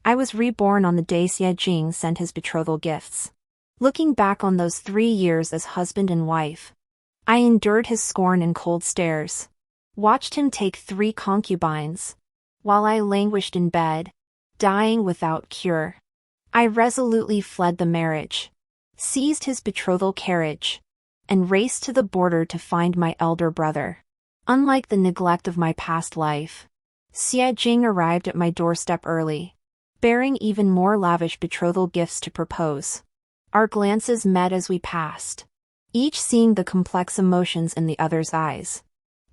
I was reborn on the day Xie Jing sent his betrothal gifts. Looking back on those 3 years as husband and wife, I endured his scorn and cold stares. Watched him take 3 concubines, while I languished in bed, dying without cure. I resolutely fled the marriage, seized his betrothal carriage, and raced to the border to find my elder brother. Unlike the neglect of my past life, Xie Jing arrived at my doorstep early, bearing even more lavish betrothal gifts to propose. Our glances met as we passed, each seeing the complex emotions in the other's eyes.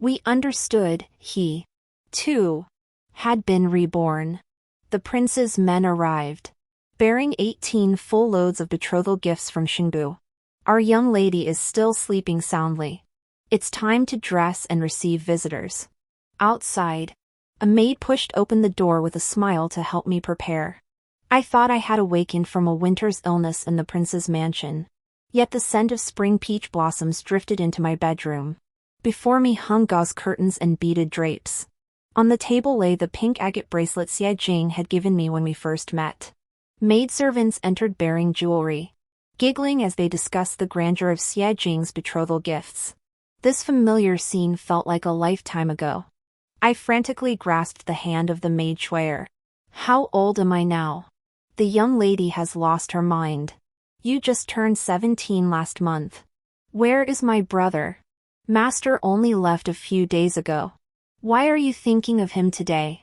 We understood he, too, had been reborn. The prince's men arrived, bearing 18 full loads of betrothal gifts from Xingbu. Our young lady is still sleeping soundly. It's time to dress and receive visitors. Outside, a maid pushed open the door with a smile to help me prepare. I thought I had awakened from a winter's illness in the prince's mansion. Yet the scent of spring peach blossoms drifted into my bedroom. Before me hung gauze curtains and beaded drapes. On the table lay the pink agate bracelet Xie Jing had given me when we first met. Maidservants entered bearing jewelry, giggling as they discussed the grandeur of Xie Jing's betrothal gifts. This familiar scene felt like a lifetime ago. I frantically grasped the hand of the maid Shuier. How old am I now? The young lady has lost her mind. You just turned 17 last month. Where is my brother? Master only left a few days ago. Why are you thinking of him today?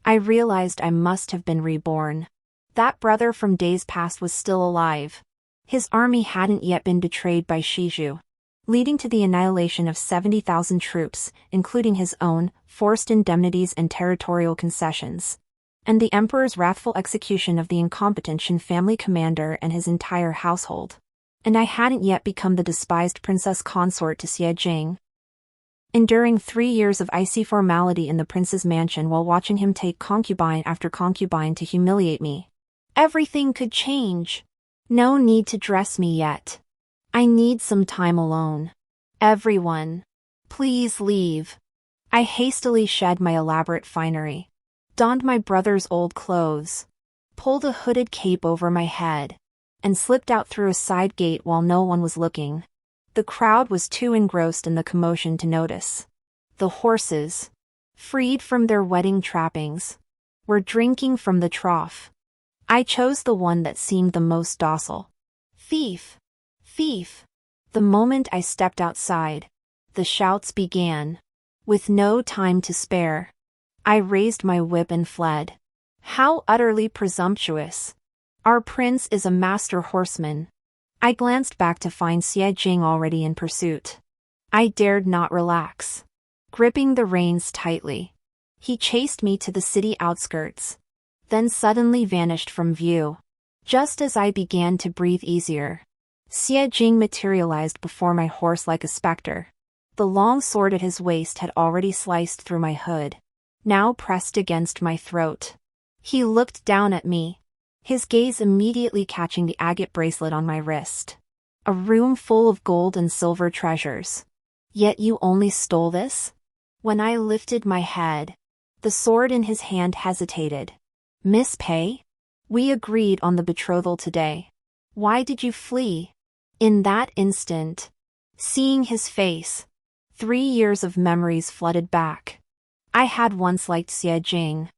I realized I must have been reborn. That brother from days past was still alive. His army hadn't yet been betrayed by Shizhu, leading to the annihilation of 70,000 troops, including his own, forced indemnities and territorial concessions, and the emperor's wrathful execution of the incompetent Shen family commander and his entire household. And I hadn't yet become the despised princess consort to Xie Jing. Enduring 3 years of icy formality in the prince's mansion while watching him take concubine after concubine to humiliate me. Everything could change. No need to dress me yet. I need some time alone. Everyone, please leave. I hastily shed my elaborate finery, donned my brother's old clothes, pulled a hooded cape over my head, and slipped out through a side gate while no one was looking. The crowd was too engrossed in the commotion to notice. The horses, freed from their wedding trappings, were drinking from the trough. I chose the one that seemed the most docile. Thief! Thief! The moment I stepped outside, the shouts began. With no time to spare, I raised my whip and fled. How utterly presumptuous! Our prince is a master horseman. I glanced back to find Xie Jing already in pursuit. I dared not relax. Gripping the reins tightly, he chased me to the city outskirts, then suddenly vanished from view. Just as I began to breathe easier, Xie Jing materialized before my horse like a specter. The long sword at his waist had already sliced through my hood, now pressed against my throat. He looked down at me, his gaze immediately catching the agate bracelet on my wrist. A room full of gold and silver treasures. Yet you only stole this? When I lifted my head, the sword in his hand hesitated. Miss Pei? We agreed on the betrothal today. Why did you flee? In that instant, seeing his face, 3 years of memories flooded back. I had once liked Xie Jing.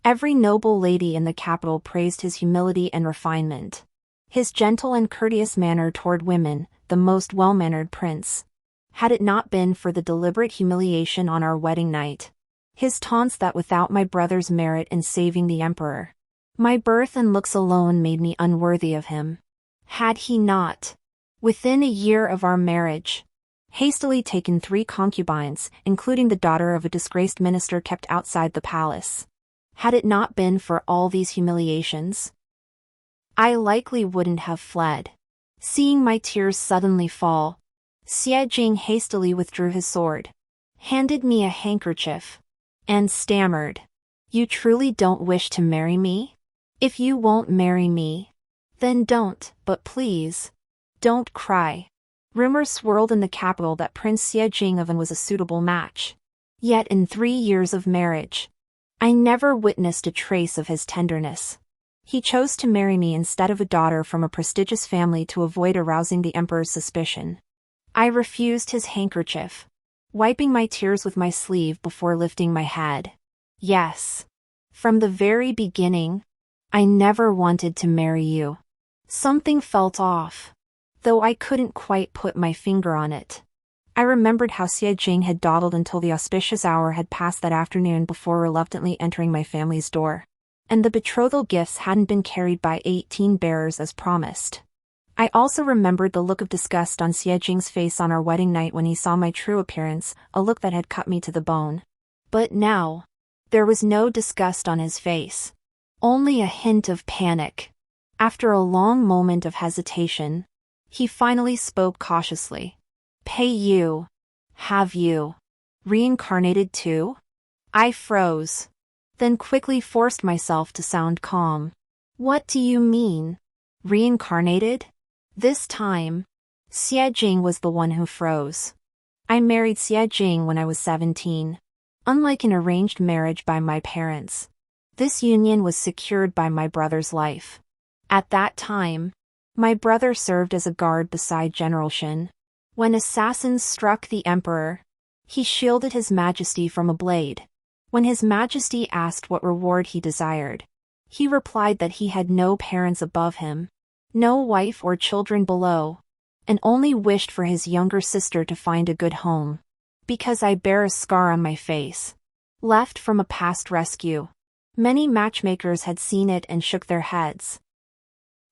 Every noble lady in the capital praised his humility and refinement. His gentle and courteous manner toward women, the most well-mannered prince. Had it not been for the deliberate humiliation on our wedding night, his taunts that without my brother's merit in saving the emperor, my birth and looks alone made me unworthy of him. Had he not, within a year of our marriage, hastily taken 3 concubines, including the daughter of a disgraced minister kept outside the palace. Had it not been for all these humiliations, I likely wouldn't have fled. Seeing my tears suddenly fall, Xie Jing hastily withdrew his sword, handed me a handkerchief, and stammered, "You truly don't wish to marry me? If you won't marry me, then don't, but please, don't cry." Rumors swirled in the capital that Prince Xie Jing was a suitable match. Yet in 3 years of marriage, I never witnessed a trace of his tenderness. He chose to marry me instead of a daughter from a prestigious family to avoid arousing the emperor's suspicion. I refused his handkerchief, wiping my tears with my sleeve before lifting my head. Yes. From the very beginning, I never wanted to marry you. Something felt off, though I couldn't quite put my finger on it. I remembered how Xie Jing had dawdled until the auspicious hour had passed that afternoon before reluctantly entering my family's door. And the betrothal gifts hadn't been carried by 18 bearers as promised. I also remembered the look of disgust on Xie Jing's face on our wedding night when he saw my true appearance, a look that had cut me to the bone. But now, there was no disgust on his face. Only a hint of panic. After a long moment of hesitation, he finally spoke cautiously. Pay you. Have you reincarnated too? I froze, then quickly forced myself to sound calm. What do you mean? Reincarnated? This time, Xie Jing was the one who froze. I married Xie Jing when I was 17. Unlike an arranged marriage by my parents, this union was secured by my brother's life. At that time, my brother served as a guard beside General Shen. When assassins struck the emperor, he shielded his majesty from a blade. When his majesty asked what reward he desired, he replied that he had no parents above him, no wife or children below, and only wished for his younger sister to find a good home. Because I bear a scar on my face, left from a past rescue. Many matchmakers had seen it and shook their heads,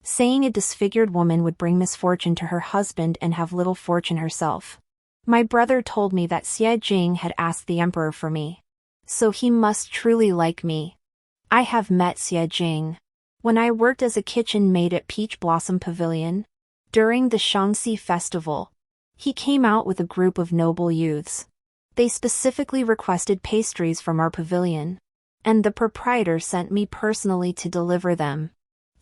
saying a disfigured woman would bring misfortune to her husband and have little fortune herself. My brother told me that Xie Jing had asked the emperor for me, so he must truly like me. I have met Xie Jing when I worked as a kitchen maid at Peach Blossom Pavilion. During the Shaanxi festival, he came out with a group of noble youths. They specifically requested pastries from our pavilion, and the proprietor sent me personally to deliver them.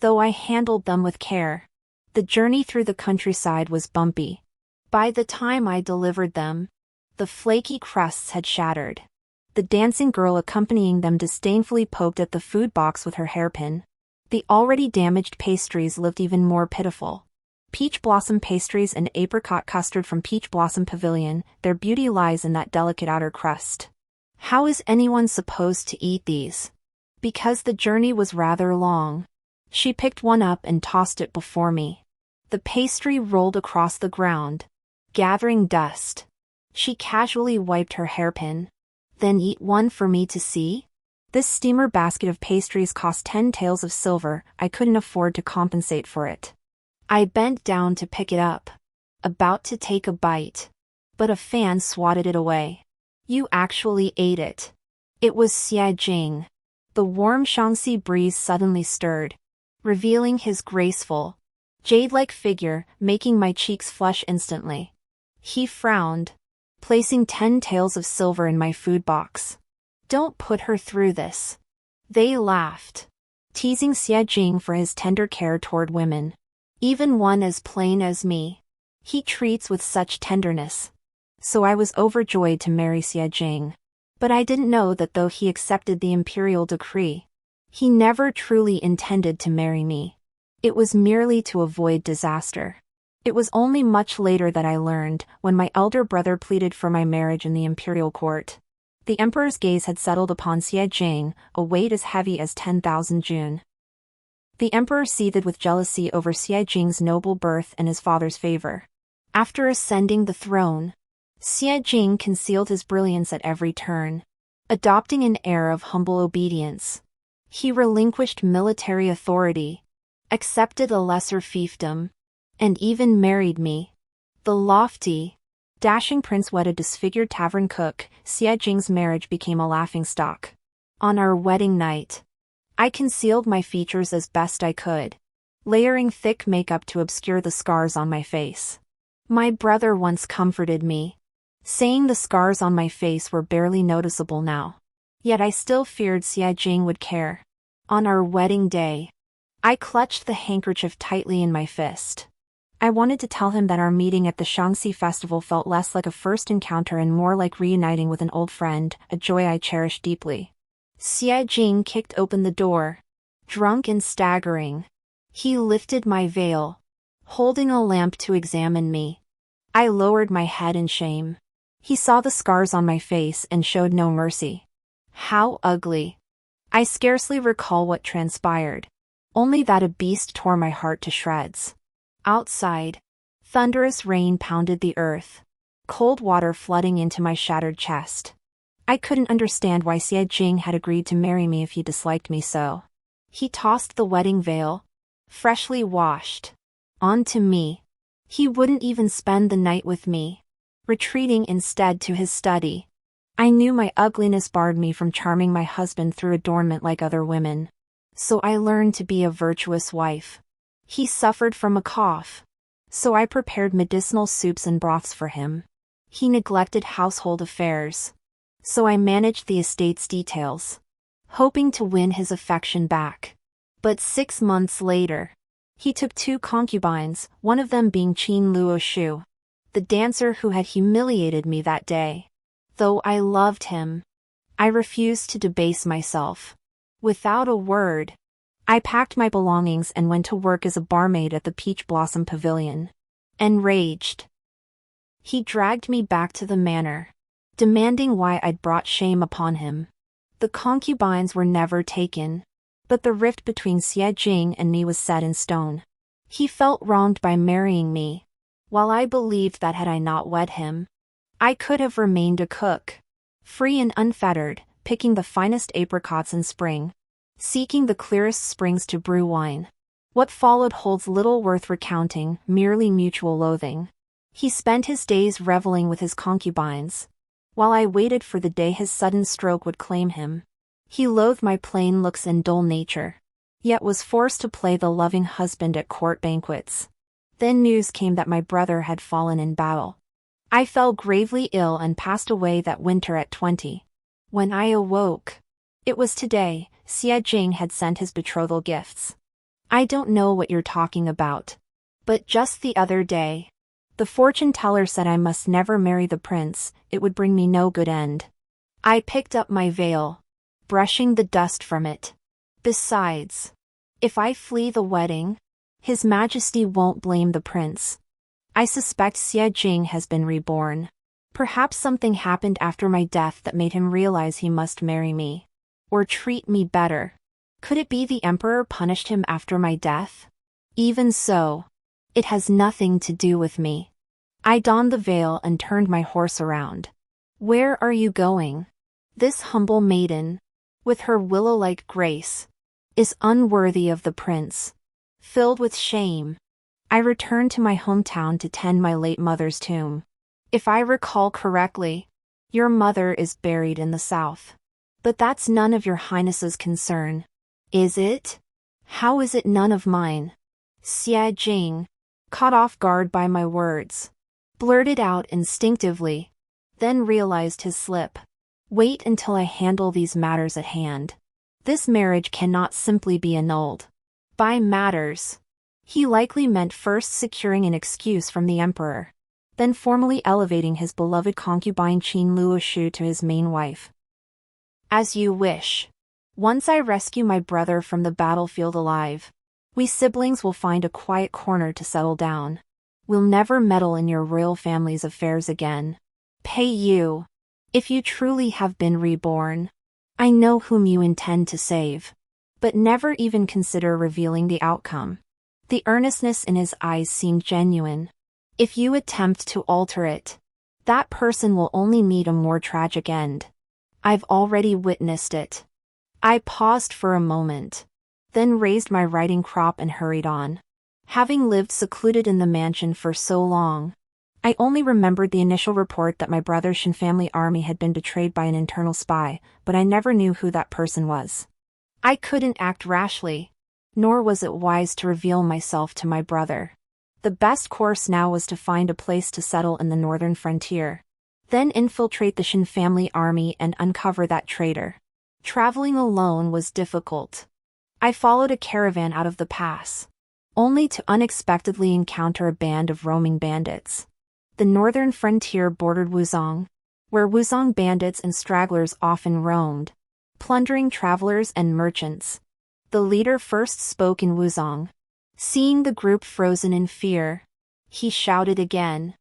Though I handled them with care, the journey through the countryside was bumpy. By the time I delivered them, the flaky crusts had shattered. The dancing girl accompanying them disdainfully poked at the food box with her hairpin. The already damaged pastries looked even more pitiful. Peach blossom pastries and apricot custard from Peach Blossom Pavilion, their beauty lies in that delicate outer crust. How is anyone supposed to eat these? Because the journey was rather long. She picked one up and tossed it before me. The pastry rolled across the ground, gathering dust. She casually wiped her hairpin. Then eat one for me to see? This steamer basket of pastries cost 10 taels of silver. I couldn't afford to compensate for it. I bent down to pick it up, about to take a bite, but a fan swatted it away. You actually ate it. It was Xie Jing. The warm Shaanxi breeze suddenly stirred, revealing his graceful, jade-like figure, making my cheeks flush instantly. He frowned, placing 10 taels of silver in my food box. Don't put her through this. They laughed, teasing Xie Jing for his tender care toward women. Even one as plain as me, he treats with such tenderness. So I was overjoyed to marry Xie Jing. But I didn't know that though he accepted the imperial decree, he never truly intended to marry me. It was merely to avoid disaster. It was only much later that I learned, when my elder brother pleaded for my marriage in the imperial court. The emperor's gaze had settled upon Xie Jing, a weight as heavy as 10,000 jun. The emperor seethed with jealousy over Xie Jing's noble birth and his father's favor. After ascending the throne, Xie Jing concealed his brilliance at every turn, adopting an air of humble obedience. He relinquished military authority, accepted a lesser fiefdom, and even married me. The lofty, dashing prince wed a disfigured tavern cook. Xie Jing's marriage became a laughingstock. On our wedding night, I concealed my features as best I could, layering thick makeup to obscure the scars on my face. My brother once comforted me, saying the scars on my face were barely noticeable now. Yet I still feared Xie Jing would care. On our wedding day, I clutched the handkerchief tightly in my fist. I wanted to tell him that our meeting at the Shaanxi festival felt less like a first encounter and more like reuniting with an old friend, a joy I cherished deeply. Xie Jing kicked open the door, drunk and staggering. He lifted my veil, holding a lamp to examine me. I lowered my head in shame. He saw the scars on my face and showed no mercy. How ugly. I scarcely recall what transpired, only that a beast tore my heart to shreds. Outside, thunderous rain pounded the earth, cold water flooding into my shattered chest. I couldn't understand why Xie Jing had agreed to marry me if he disliked me so. He tossed the wedding veil, freshly washed, onto me. He wouldn't even spend the night with me, retreating instead to his study. I knew my ugliness barred me from charming my husband through adornment like other women. So I learned to be a virtuous wife. He suffered from a cough, so I prepared medicinal soups and broths for him. He neglected household affairs, so I managed the estate's details, hoping to win his affection back. But 6 months later, he took 2 concubines, one of them being Qin Luo Shu, the dancer who had humiliated me that day. Though I loved him, I refused to debase myself. Without a word, I packed my belongings and went to work as a barmaid at the Peach Blossom Pavilion. Enraged, he dragged me back to the manor, demanding why I'd brought shame upon him. The concubines were never taken, but the rift between Xie Jing and me was set in stone. He felt wronged by marrying me, while I believed that had I not wed him, I could have remained a cook, free and unfettered, picking the finest apricots in spring, seeking the clearest springs to brew wine. What followed holds little worth recounting, merely mutual loathing. He spent his days reveling with his concubines, while I waited for the day his sudden stroke would claim him. He loathed my plain looks and dull nature, yet was forced to play the loving husband at court banquets. Then news came that my brother had fallen in battle. I fell gravely ill and passed away that winter at 20. When I awoke, it was today. Xie Jing had sent his betrothal gifts. I don't know what you're talking about, but just the other day, the fortune teller said I must never marry the prince, it would bring me no good end. I picked up my veil, brushing the dust from it. Besides, if I flee the wedding, His Majesty won't blame the prince. I suspect Xie Jing has been reborn. Perhaps something happened after my death that made him realize he must marry me, or treat me better. Could it be the emperor punished him after my death? Even so, it has nothing to do with me. I donned the veil and turned my horse around. Where are you going? This humble maiden, with her willow-like grace, is unworthy of the prince. Filled with shame, I returned to my hometown to tend my late mother's tomb. If I recall correctly, your mother is buried in the south. But that's none of your highness's concern, is it? How is it none of mine? Xie Jing, caught off guard by my words, blurted out instinctively, then realized his slip. Wait until I handle these matters at hand. This marriage cannot simply be annulled. By matters, he likely meant first securing an excuse from the emperor, then formally elevating his beloved concubine Qin Luo Shu to his main wife. As you wish. Once I rescue my brother from the battlefield alive, we siblings will find a quiet corner to settle down. We'll never meddle in your royal family's affairs again. Pei Yu, if you truly have been reborn, I know whom you intend to save, but never even consider revealing the outcome. The earnestness in his eyes seemed genuine. If you attempt to alter it, that person will only meet a more tragic end. I've already witnessed it. I paused for a moment, then raised my writing crop and hurried on. Having lived secluded in the mansion for so long, I only remembered the initial report that my brother's Shin family army had been betrayed by an internal spy, but I never knew who that person was. I couldn't act rashly, nor was it wise to reveal myself to my brother. The best course now was to find a place to settle in the northern frontier, then infiltrate the Shin family army and uncover that traitor. Traveling alone was difficult. I followed a caravan out of the pass, only to unexpectedly encounter a band of roaming bandits. The northern frontier bordered Wuzong, where Wuzong bandits and stragglers often roamed, plundering travelers and merchants. The leader first spoke in Wuzong. Seeing the group frozen in fear, he shouted again.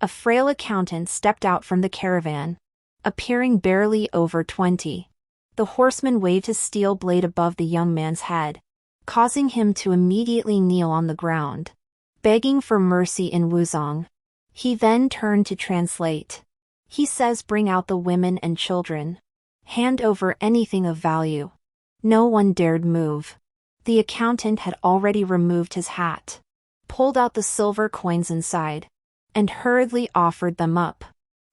A frail accountant stepped out from the caravan, appearing barely over 20. The horseman waved his steel blade above the young man's head, causing him to immediately kneel on the ground, begging for mercy in Wuzong. He then turned to translate. He says, "Bring out the women and children. Hand over anything of value." No one dared move. The accountant had already removed his hat, pulled out the silver coins inside, and hurriedly offered them up.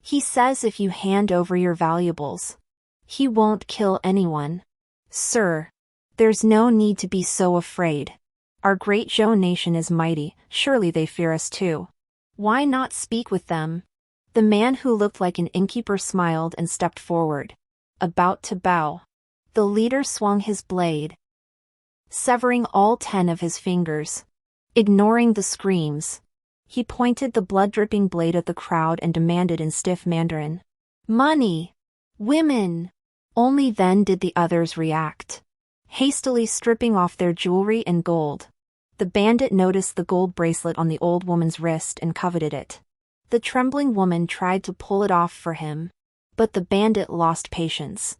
He says if you hand over your valuables, he won't kill anyone. Sir, there's no need to be so afraid. Our great Zhou nation is mighty, surely they fear us too. Why not speak with them? The man who looked like an innkeeper smiled and stepped forward, about to bow. The leader swung his blade, severing all 10 of his fingers. Ignoring the screams, he pointed the blood-dripping blade at the crowd and demanded in stiff Mandarin, "Money! Women!" Only then did the others react, hastily stripping off their jewelry and gold. The bandit noticed the gold bracelet on the old woman's wrist and coveted it. The trembling woman tried to pull it off for him, but the bandit lost patience.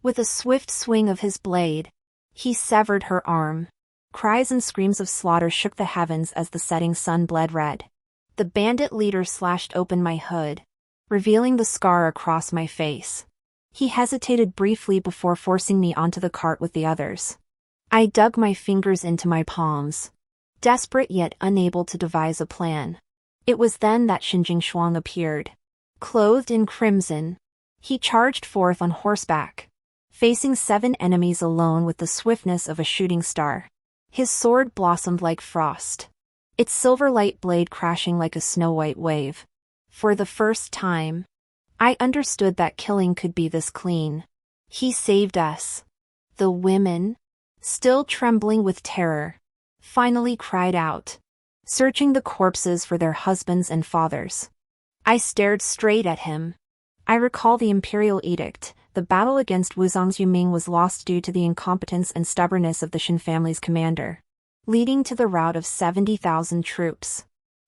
With a swift swing of his blade, he severed her arm. Cries and screams of slaughter shook the heavens as the setting sun bled red. The bandit leader slashed open my hood, revealing the scar across my face. He hesitated briefly before forcing me onto the cart with the others. I dug my fingers into my palms, desperate yet unable to devise a plan. It was then that Xinjing Shuang appeared. Clothed in crimson, he charged forth on horseback, facing 7 enemies alone with the swiftness of a shooting star. His sword blossomed like frost, its silver light blade crashing like a snow-white wave. For the first time, I understood that killing could be this clean. He saved us. The women, still trembling with terror, finally cried out, searching the corpses for their husbands and fathers. I stared straight at him. I recall the imperial edict. The battle against Wuzong's Yuming was lost due to the incompetence and stubbornness of the Shin family's commander, leading to the rout of 70,000 troops.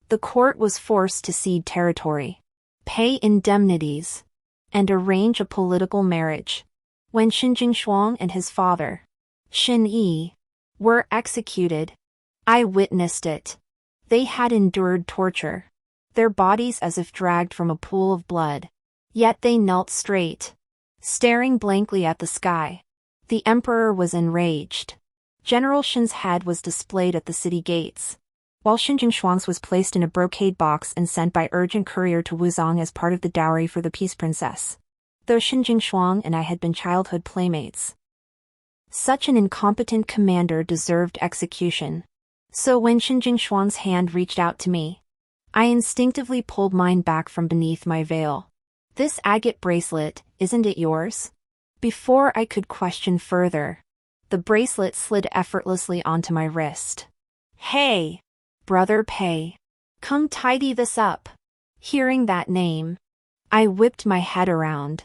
The court was forced to cede territory, pay indemnities, and arrange a political marriage. When Xinjing Shuang and his father, Xin Yi, were executed, I witnessed it. They had endured torture, their bodies as if dragged from a pool of blood. Yet they knelt straight, staring blankly at the sky. The emperor was enraged. General Shin's head was displayed at the city gates, while Xinjing Shuang's was placed in a brocade box and sent by urgent courier to Wuzong as part of the dowry for the peace princess. Though Xinjing Shuang and I had been childhood playmates, such an incompetent commander deserved execution. So when Xinjing Shuang's hand reached out to me, I instinctively pulled mine back from beneath my veil. "This agate bracelet, isn't it yours?" Before I could question further, the bracelet slid effortlessly onto my wrist. "Hey, Brother Pei, come tidy this up." Hearing that name, I whipped my head around,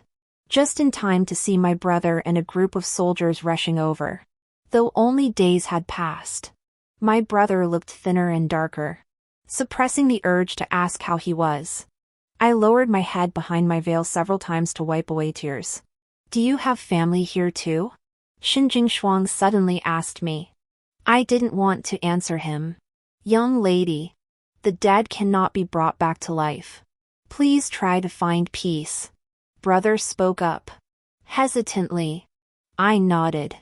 just in time to see my brother and a group of soldiers rushing over. Though only days had passed, my brother looked thinner and darker, suppressing the urge to ask how he was. I lowered my head behind my veil several times to wipe away tears. "Do you have family here too?" Xinjing Shuang suddenly asked me. I didn't want to answer him. "Young lady, the dead cannot be brought back to life. Please try to find peace." Brother spoke up, hesitantly. I nodded.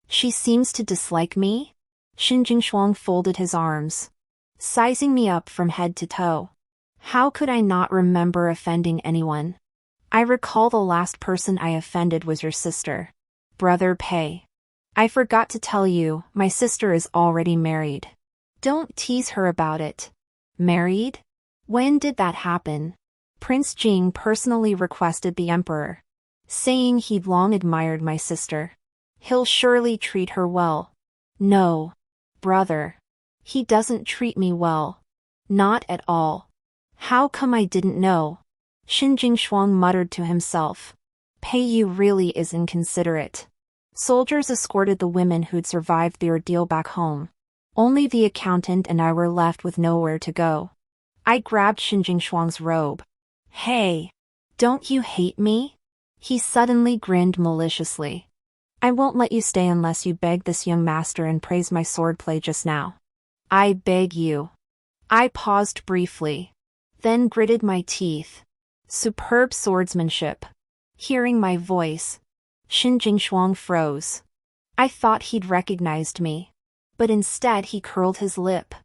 "She seems to dislike me?" Xinjing Shuang folded his arms, sizing me up from head to toe. How could I not remember offending anyone? I recall the last person I offended was your sister, Brother Pei. I forgot to tell you, my sister is already married. Don't tease her about it. Married? When did that happen? Prince Jing personally requested the emperor, saying he'd long admired my sister. He'll surely treat her well. No, brother. He doesn't treat me well. Not at all. How come I didn't know? Xinjing Shuang muttered to himself. Pei Yu really is inconsiderate. Soldiers escorted the women who'd survived the ordeal back home. Only the accountant and I were left with nowhere to go. I grabbed Xinjing Shuang's robe. Hey! Don't you hate me? He suddenly grinned maliciously. I won't let you stay unless you beg this young master and praise my swordplay just now. I beg you. I paused briefly. Then gritted my teeth. Superb swordsmanship. Hearing my voice, Xinjing Shuang froze. I thought he'd recognized me. But instead he curled his lip.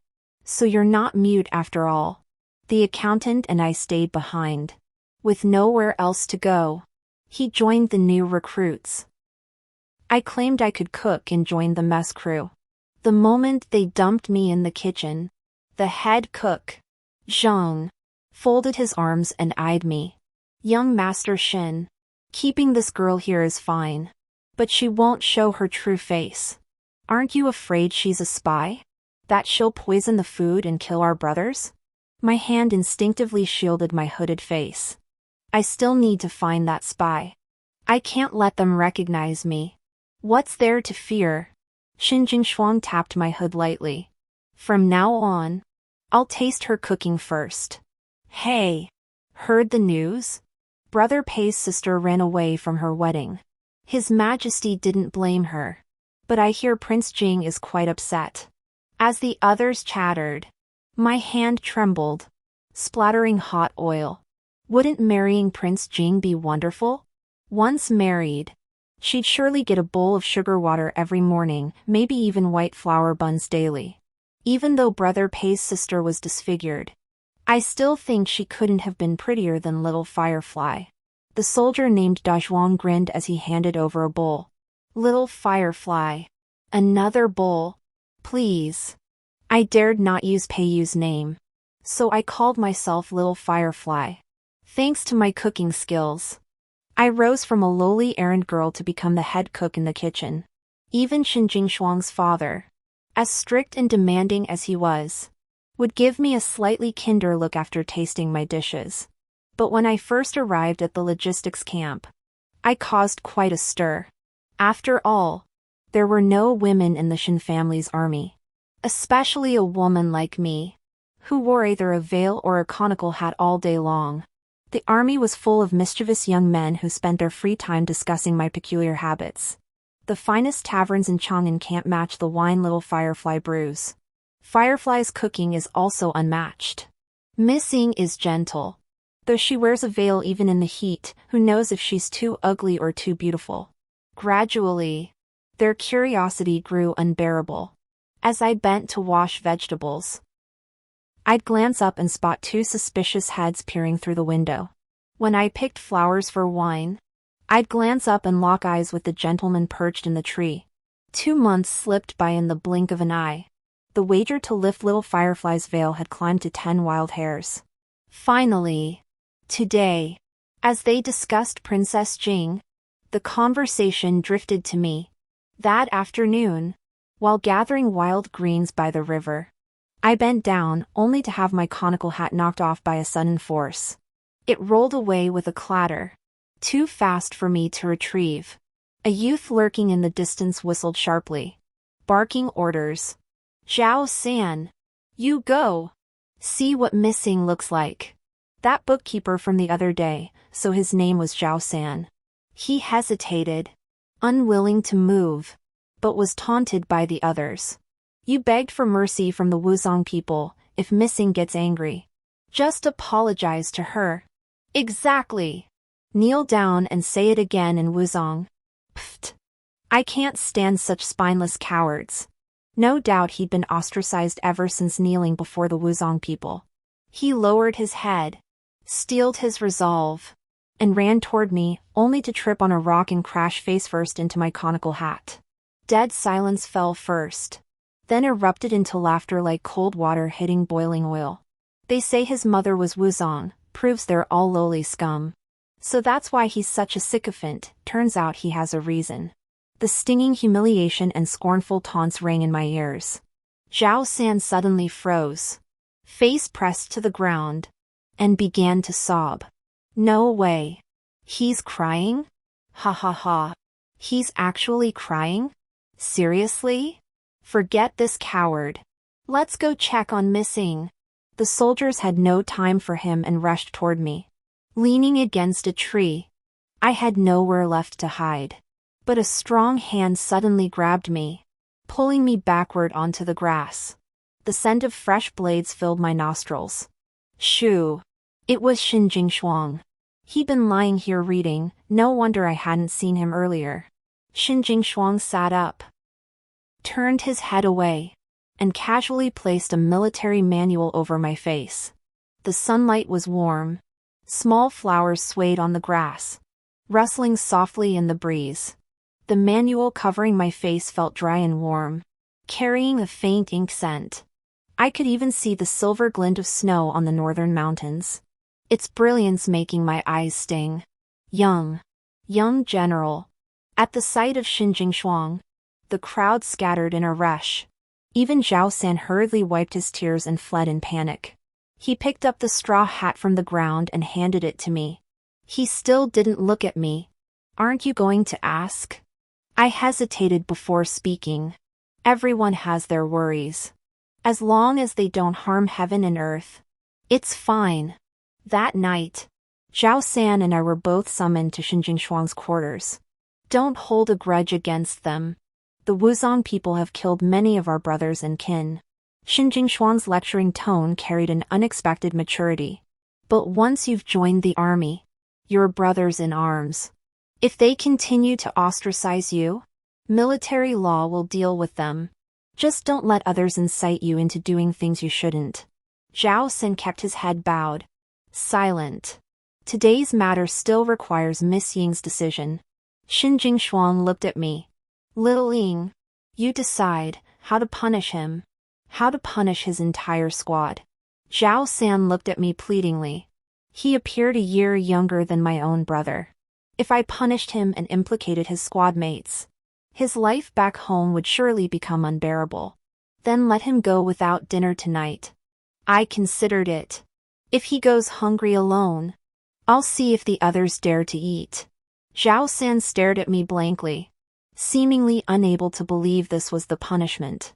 So you're not mute after all. The accountant and I stayed behind. With nowhere else to go, he joined the new recruits. I claimed I could cook and joined the mess crew. The moment they dumped me in the kitchen, the head cook, Zhang, folded his arms and eyed me. Young Master Shin, keeping this girl here is fine. But she won't show her true face. Aren't you afraid she's a spy? That she'll poison the food and kill our brothers? My hand instinctively shielded my hooded face. I still need to find that spy. I can't let them recognize me. What's there to fear? Xinjing Shuang tapped my hood lightly. From now on, I'll taste her cooking first. Hey! Heard the news? Brother Pei's sister ran away from her wedding. His Majesty didn't blame her. But I hear Prince Jing is quite upset. As the others chattered, my hand trembled, splattering hot oil. Wouldn't marrying Prince Jing be wonderful? Once married, she'd surely get a bowl of sugar water every morning, maybe even white flour buns daily. Even though Brother Pei's sister was disfigured, I still think she couldn't have been prettier than little Firefly. The soldier named Dazhuang grinned as he handed over a bowl. Little Firefly. Another bowl. Please. I dared not use Peiyu's name. So I called myself Little Firefly. Thanks to my cooking skills, I rose from a lowly errand girl to become the head cook in the kitchen. Even Xinjing Shuang's father, as strict and demanding as he was, would give me a slightly kinder look after tasting my dishes. But when I first arrived at the logistics camp, I caused quite a stir. After all, there were no women in the Shin family's army. Especially a woman like me, who wore either a veil or a conical hat all day long. The army was full of mischievous young men who spent their free time discussing my peculiar habits. The finest taverns in Chang'an can't match the wine Little Firefly brews. Firefly's cooking is also unmatched. Missing is gentle. Though she wears a veil even in the heat, who knows if she's too ugly or too beautiful. Gradually, their curiosity grew unbearable. As I bent to wash vegetables, I'd glance up and spot two suspicious heads peering through the window. When I picked flowers for wine, I'd glance up and lock eyes with the gentleman perched in the tree. 2 months slipped by in the blink of an eye. The wager to lift Little Firefly's veil had climbed to 10 wild hairs. Finally, today, as they discussed Princess Jing, the conversation drifted to me. That afternoon, while gathering wild greens by the river, I bent down, only to have my conical hat knocked off by a sudden force. It rolled away with a clatter, too fast for me to retrieve. A youth lurking in the distance whistled sharply, barking orders. Zhao San, you go. See what missing looks like. That bookkeeper from the other day, so his name was Zhao San. He hesitated, unwilling to move, but was taunted by the others. You begged for mercy from the Wuzong people. If missing gets angry, just apologize to her. Exactly. Kneel down and say it again in Wuzong. Pfft. I can't stand such spineless cowards. No doubt he'd been ostracized ever since kneeling before the Wuzong people. He lowered his head, steeled his resolve, and ran toward me, only to trip on a rock and crash face first into my conical hat. Dead silence fell first, then erupted into laughter like cold water hitting boiling oil. They say his mother was Wuzong, proves they're all lowly scum. So that's why he's such a sycophant. Turns out he has a reason. The stinging humiliation and scornful taunts rang in my ears. Zhao San suddenly froze, face pressed to the ground, and began to sob. No way. He's crying? Ha ha ha. He's actually crying? Seriously? Forget this coward. Let's go check on missing. The soldiers had no time for him and rushed toward me. Leaning against a tree, I had nowhere left to hide. But a strong hand suddenly grabbed me, pulling me backward onto the grass. The scent of fresh blades filled my nostrils. Shoo! It was Xin Jingshuang. He'd been lying here reading, no wonder I hadn't seen him earlier. Xin Jingshuang sat up, turned his head away, and casually placed a military manual over my face. The sunlight was warm. Small flowers swayed on the grass, rustling softly in the breeze. The manual covering my face felt dry and warm, carrying a faint ink scent. I could even see the silver glint of snow on the northern mountains, its brilliance making my eyes sting. Young general. At the sight of Xin Jingshuang, the crowd scattered in a rush. Even Zhao San hurriedly wiped his tears and fled in panic. He picked up the straw hat from the ground and handed it to me. He still didn't look at me. Aren't you going to ask? I hesitated before speaking. Everyone has their worries. As long as they don't harm heaven and earth, it's fine. That night, Zhao San and I were both summoned to Xin Jingshuang's quarters. Don't hold a grudge against them. The Wuzong people have killed many of our brothers and kin. Xin Jingshuang's lecturing tone carried an unexpected maturity. But once you've joined the army, you're brothers in arms. If they continue to ostracize you, military law will deal with them. Just don't let others incite you into doing things you shouldn't. Zhao San kept his head bowed, silent. Today's matter still requires Miss Ying's decision. Xin Jingshuang looked at me. Little Ying, you decide how to punish him. How to punish his entire squad. Zhao San looked at me pleadingly. He appeared a year younger than my own brother. If I punished him and implicated his squad mates, his life back home would surely become unbearable. Then let him go without dinner tonight. I considered it. If he goes hungry alone, I'll see if the others dare to eat. Zhao San stared at me blankly, seemingly unable to believe this was the punishment.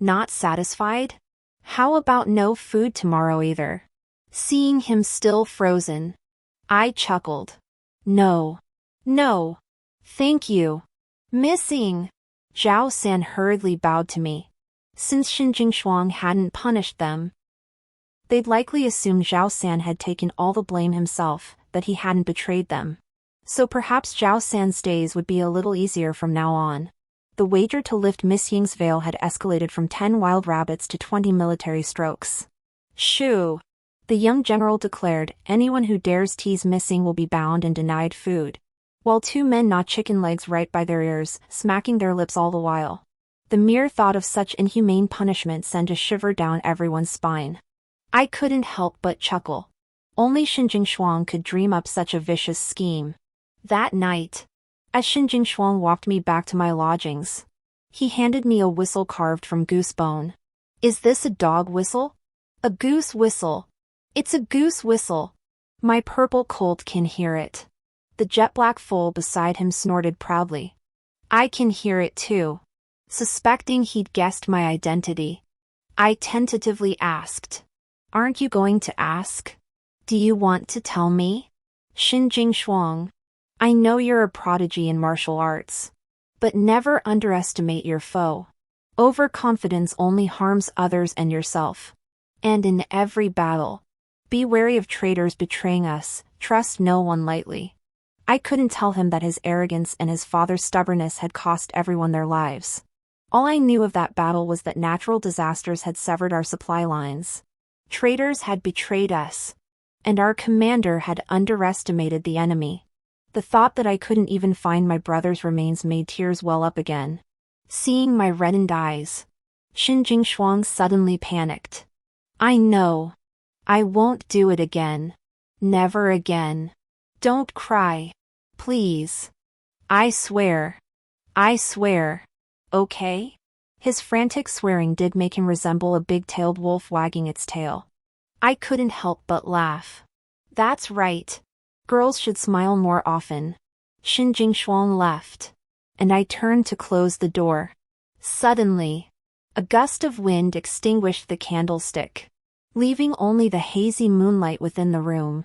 Not satisfied? How about no food tomorrow either? Seeing him still frozen, I chuckled. No. Thank you. Missing. Zhao San hurriedly bowed to me. Since Xin Jingshuang hadn't punished them, they'd likely assumed Zhao San had taken all the blame himself, that he hadn't betrayed them. So perhaps Zhao San's days would be a little easier from now on. The wager to lift Miss Ying's veil had escalated from 10 wild rabbits to 20 military strokes. Shoo! The young general declared, anyone who dares tease Miss Ying will be bound and denied food. While two men gnawed chicken legs right by their ears, smacking their lips all the while. The mere thought of such inhumane punishment sent a shiver down everyone's spine. I couldn't help but chuckle. Only Xin Jingshuang could dream up such a vicious scheme. That night, as Xin Jingshuang walked me back to my lodgings, he handed me a whistle carved from goose bone. Is this a dog whistle? A goose whistle. It's a goose whistle. My purple colt can hear it. The jet-black foal beside him snorted proudly. I can hear it too. Suspecting he'd guessed my identity, I tentatively asked. Aren't you going to ask? Do you want to tell me? Xin Jingshuang, I know you're a prodigy in martial arts. But never underestimate your foe. Overconfidence only harms others and yourself. And in every battle, be wary of traitors betraying us, trust no one lightly. I couldn't tell him that his arrogance and his father's stubbornness had cost everyone their lives. All I knew of that battle was that natural disasters had severed our supply lines. Traitors had betrayed us. And our commander had underestimated the enemy. The thought that I couldn't even find my brother's remains made tears well up again. Seeing my reddened eyes, Xin Jingshuang suddenly panicked. I know. I won't do it again. Never again. Don't cry. Please. I swear. Okay? His frantic swearing did make him resemble a big-tailed wolf wagging its tail. I couldn't help but laugh. That's right. Girls should smile more often. Xin Jingshuang left. and I turned to close the door. Suddenly, a gust of wind extinguished the candlestick, leaving only the hazy moonlight within the room.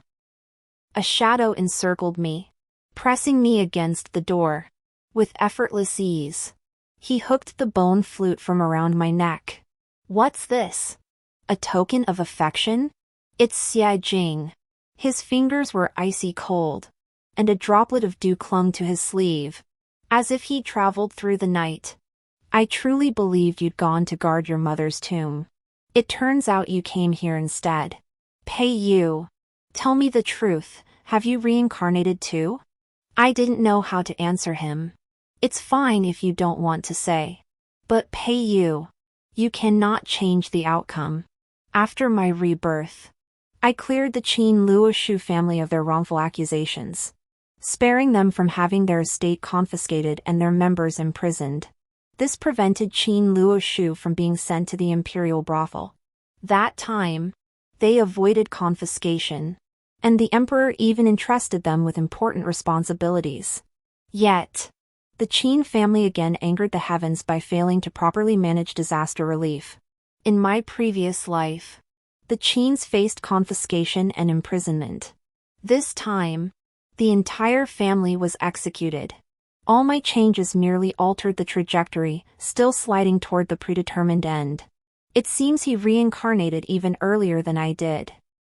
A shadow encircled me, pressing me against the door. With effortless ease, he hooked the bone flute from around my neck. What's this? A token of affection? It's Xia Jing. His fingers were icy cold, and a droplet of dew clung to his sleeve, as if he'd traveled through the night. I truly believed you'd gone to guard your mother's tomb. It turns out you came here instead. Pei Yu. Tell me the truth, have you reincarnated too? I didn't know how to answer him. It's fine if you don't want to say. But Pei Yu, you cannot change the outcome. After my rebirth, I cleared the Qin Luoshu family of their wrongful accusations, sparing them from having their estate confiscated and their members imprisoned. This prevented Qin Luoshu from being sent to the imperial brothel. That time, they avoided confiscation, and the emperor even entrusted them with important responsibilities. Yet, the Qin family again angered the heavens by failing to properly manage disaster relief. In my previous life, the Qins faced confiscation and imprisonment. This time, the entire family was executed. All my changes merely altered the trajectory, still sliding toward the predetermined end. It seems he reincarnated even earlier than I did.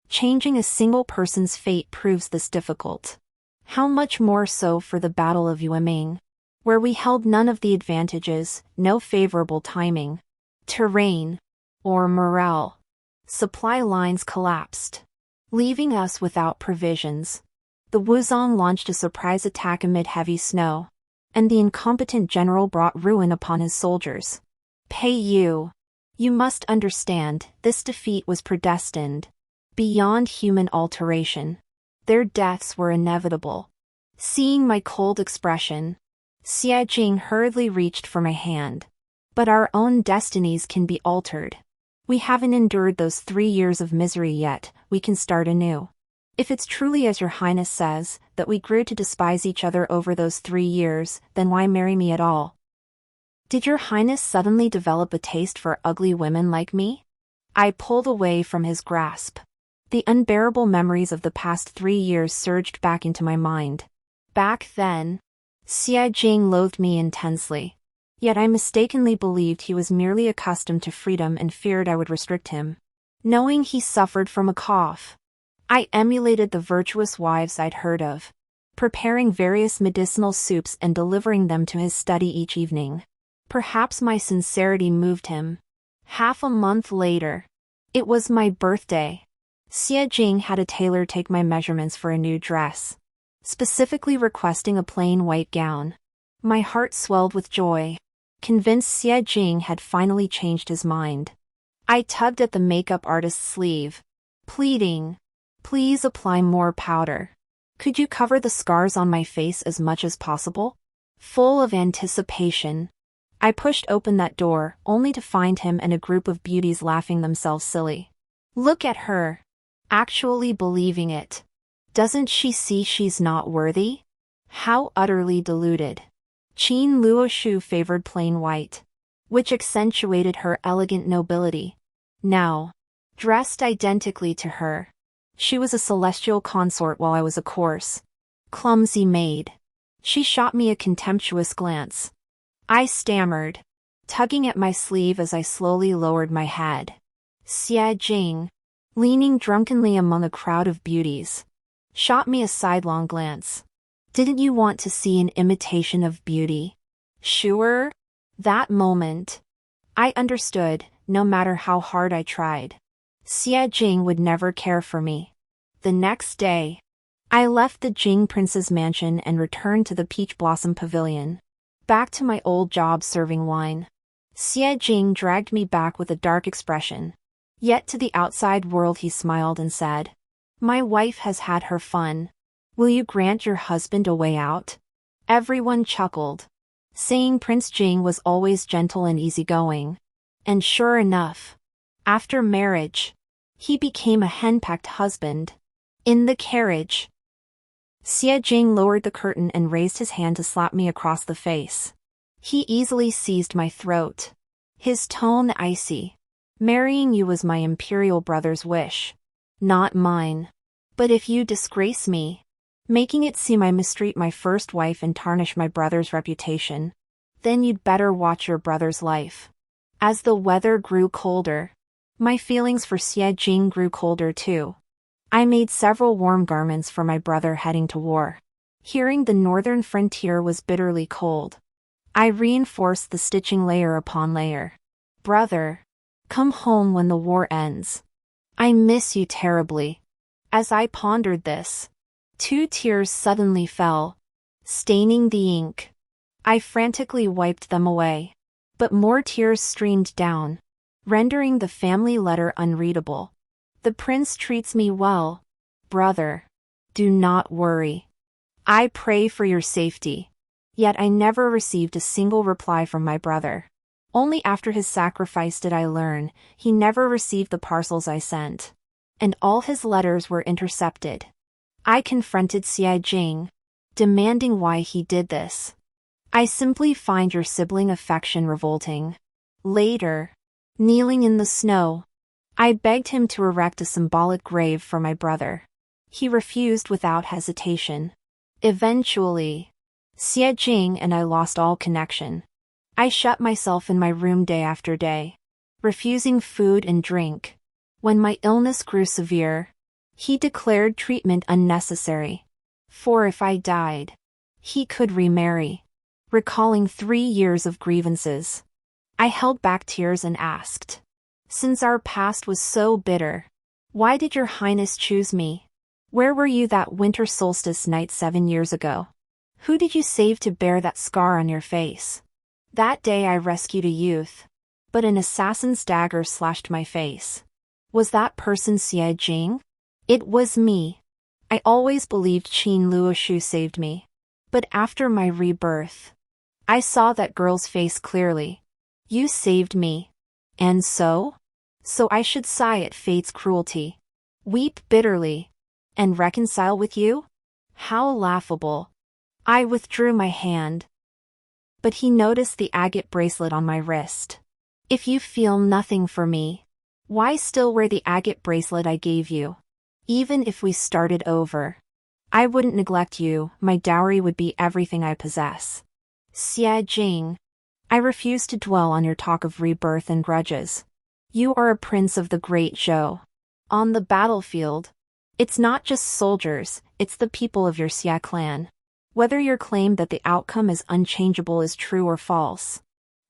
Changing a single person's fate proves this difficult. How much more so for the Battle of Yueming, where we held none of the advantages, no favorable timing, terrain, or morale. Supply lines collapsed, leaving us without provisions. The Wuzong launched a surprise attack amid heavy snow, and the incompetent general brought ruin upon his soldiers. Pei Yu, you must understand, this defeat was predestined, beyond human alteration. Their deaths were inevitable. Seeing my cold expression, Xia Jing hurriedly reached for my hand. But our own destinies can be altered. We haven't endured those 3 years of misery yet, we can start anew. If it's truly as your highness says, that we grew to despise each other over those 3 years, then why marry me at all? Did your highness suddenly develop a taste for ugly women like me? I pulled away from his grasp. The unbearable memories of the past 3 years surged back into my mind. Back then, Xia Jing loathed me intensely. Yet I mistakenly believed he was merely accustomed to freedom and feared I would restrict him. Knowing he suffered from a cough, I emulated the virtuous wives I'd heard of, preparing various medicinal soups and delivering them to his study each evening. Perhaps my sincerity moved him. Half a month later, it was my birthday. Xia Jing had a tailor take my measurements for a new dress, specifically requesting a plain white gown. My heart swelled with joy, convinced Xia Jing had finally changed his mind. I tugged at the makeup artist's sleeve, pleading, "Please apply more powder. Could you cover the scars on my face as much as possible?" Full of anticipation, I pushed open that door, only to find him and a group of beauties laughing themselves silly. Look at her. Actually believing it. Doesn't she see she's not worthy? How utterly deluded. Qin Luoshu favored plain white, which accentuated her elegant nobility. Now, dressed identically to her, she was a celestial consort while I was a coarse, clumsy maid. She shot me a contemptuous glance. I stammered, tugging at my sleeve as I slowly lowered my head. Xia Jing, leaning drunkenly among a crowd of beauties, shot me a sidelong glance. Didn't you want to see an imitation of beauty? Sure? That moment, I understood, no matter how hard I tried, Xia Jing would never care for me. The next day, I left the Jing prince's mansion and returned to the Peach Blossom Pavilion. Back to my old job serving wine. Xia Jing dragged me back with a dark expression. Yet to the outside world he smiled and said, "My wife has had her fun. Will you grant your husband a way out?" Everyone chuckled, saying Prince Jing was always gentle and easygoing. And sure enough, after marriage, he became a henpecked husband. In the carriage, Xie Jing lowered the curtain and raised his hand to slap me across the face. He easily seized my throat. His tone icy. Marrying you was my imperial brother's wish. Not mine. But if you disgrace me, making it seem I mistreat my first wife and tarnish my brother's reputation, then you'd better watch your brother's life. As the weather grew colder, my feelings for Xie Jing grew colder too. I made several warm garments for my brother heading to war. Hearing the northern frontier was bitterly cold, I reinforced the stitching layer upon layer. Brother, come home when the war ends. I miss you terribly. As I pondered this, 2 tears suddenly fell, staining the ink. I frantically wiped them away, but more tears streamed down, rendering the family letter unreadable. The prince treats me well. Brother, do not worry. I pray for your safety. Yet I never received a single reply from my brother. Only after his sacrifice did I learn he never received the parcels I sent. And all his letters were intercepted. I confronted Xie Jing, demanding why he did this. I simply find your sibling affection revolting. Later, kneeling in the snow, I begged him to erect a symbolic grave for my brother. He refused without hesitation. Eventually, Xie Jing and I lost all connection. I shut myself in my room day after day, refusing food and drink. When my illness grew severe, he declared treatment unnecessary. For if I died, he could remarry. Recalling 3 years of grievances, I held back tears and asked, "Since our past was so bitter, why did your highness choose me? Where were you that winter solstice night 7 years ago? Who did you save to bear that scar on your face? That day I rescued a youth, but an assassin's dagger slashed my face. Was that person Xie Jing? It was me. I always believed Qin Luoshu saved me. But after my rebirth, I saw that girl's face clearly. You saved me. And so? So I should sigh at fate's cruelty, weep bitterly, and reconcile with you? How laughable." I withdrew my hand. But he noticed the agate bracelet on my wrist. "If you feel nothing for me, why still wear the agate bracelet I gave you? Even if we started over, I wouldn't neglect you. My dowry would be everything I possess." Xie Jing, I refuse to dwell on your talk of rebirth and grudges. You are a prince of the great Zhou. On the battlefield, it's not just soldiers, it's the people of your Xie clan. Whether your claim that the outcome is unchangeable is true or false,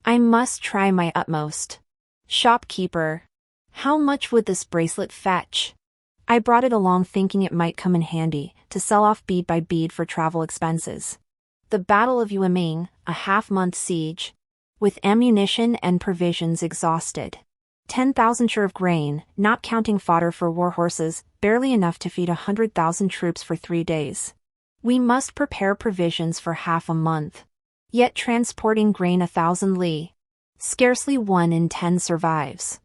I must try my utmost. Shopkeeper, how much would this bracelet fetch? I brought it along thinking it might come in handy to sell off bead by bead for travel expenses. The Battle of Yueming, a half-month siege, with ammunition and provisions exhausted. 10,000 share of grain, not counting fodder for war horses, barely enough to feed 100,000 troops for 3 days. We must prepare provisions for half a month. Yet transporting grain 1,000 li. Scarcely 1 in 10 survives.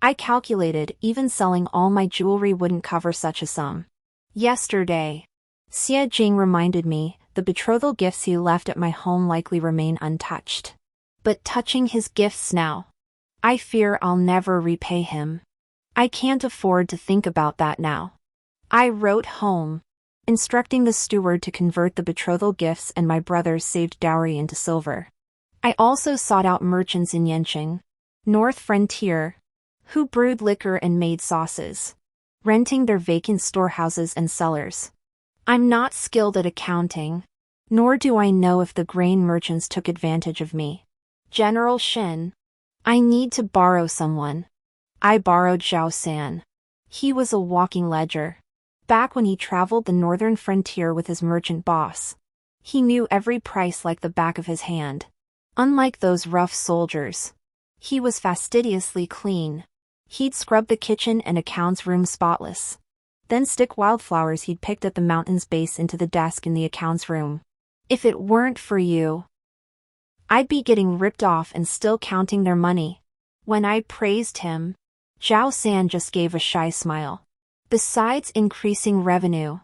I calculated even selling all my jewelry wouldn't cover such a sum. Yesterday, Xie Jing reminded me the betrothal gifts he left at my home likely remain untouched. But touching his gifts now, I fear I'll never repay him. I can't afford to think about that now. I wrote home, instructing the steward to convert the betrothal gifts and my brother's saved dowry into silver. I also sought out merchants in Yanqing, North Frontier, who brewed liquor and made sauces, renting their vacant storehouses and cellars. I'm not skilled at accounting, nor do I know if the grain merchants took advantage of me. General Shin, I need to borrow someone. I borrowed Zhao San. He was a walking ledger. Back when he traveled the northern frontier with his merchant boss, he knew every price like the back of his hand. Unlike those rough soldiers, he was fastidiously clean. He'd scrub the kitchen and accounts room spotless, then stick wildflowers he'd picked at the mountain's base into the desk in the accounts room. If it weren't for you, I'd be getting ripped off and still counting their money. When I praised him, Zhao San just gave a shy smile. Besides increasing revenue,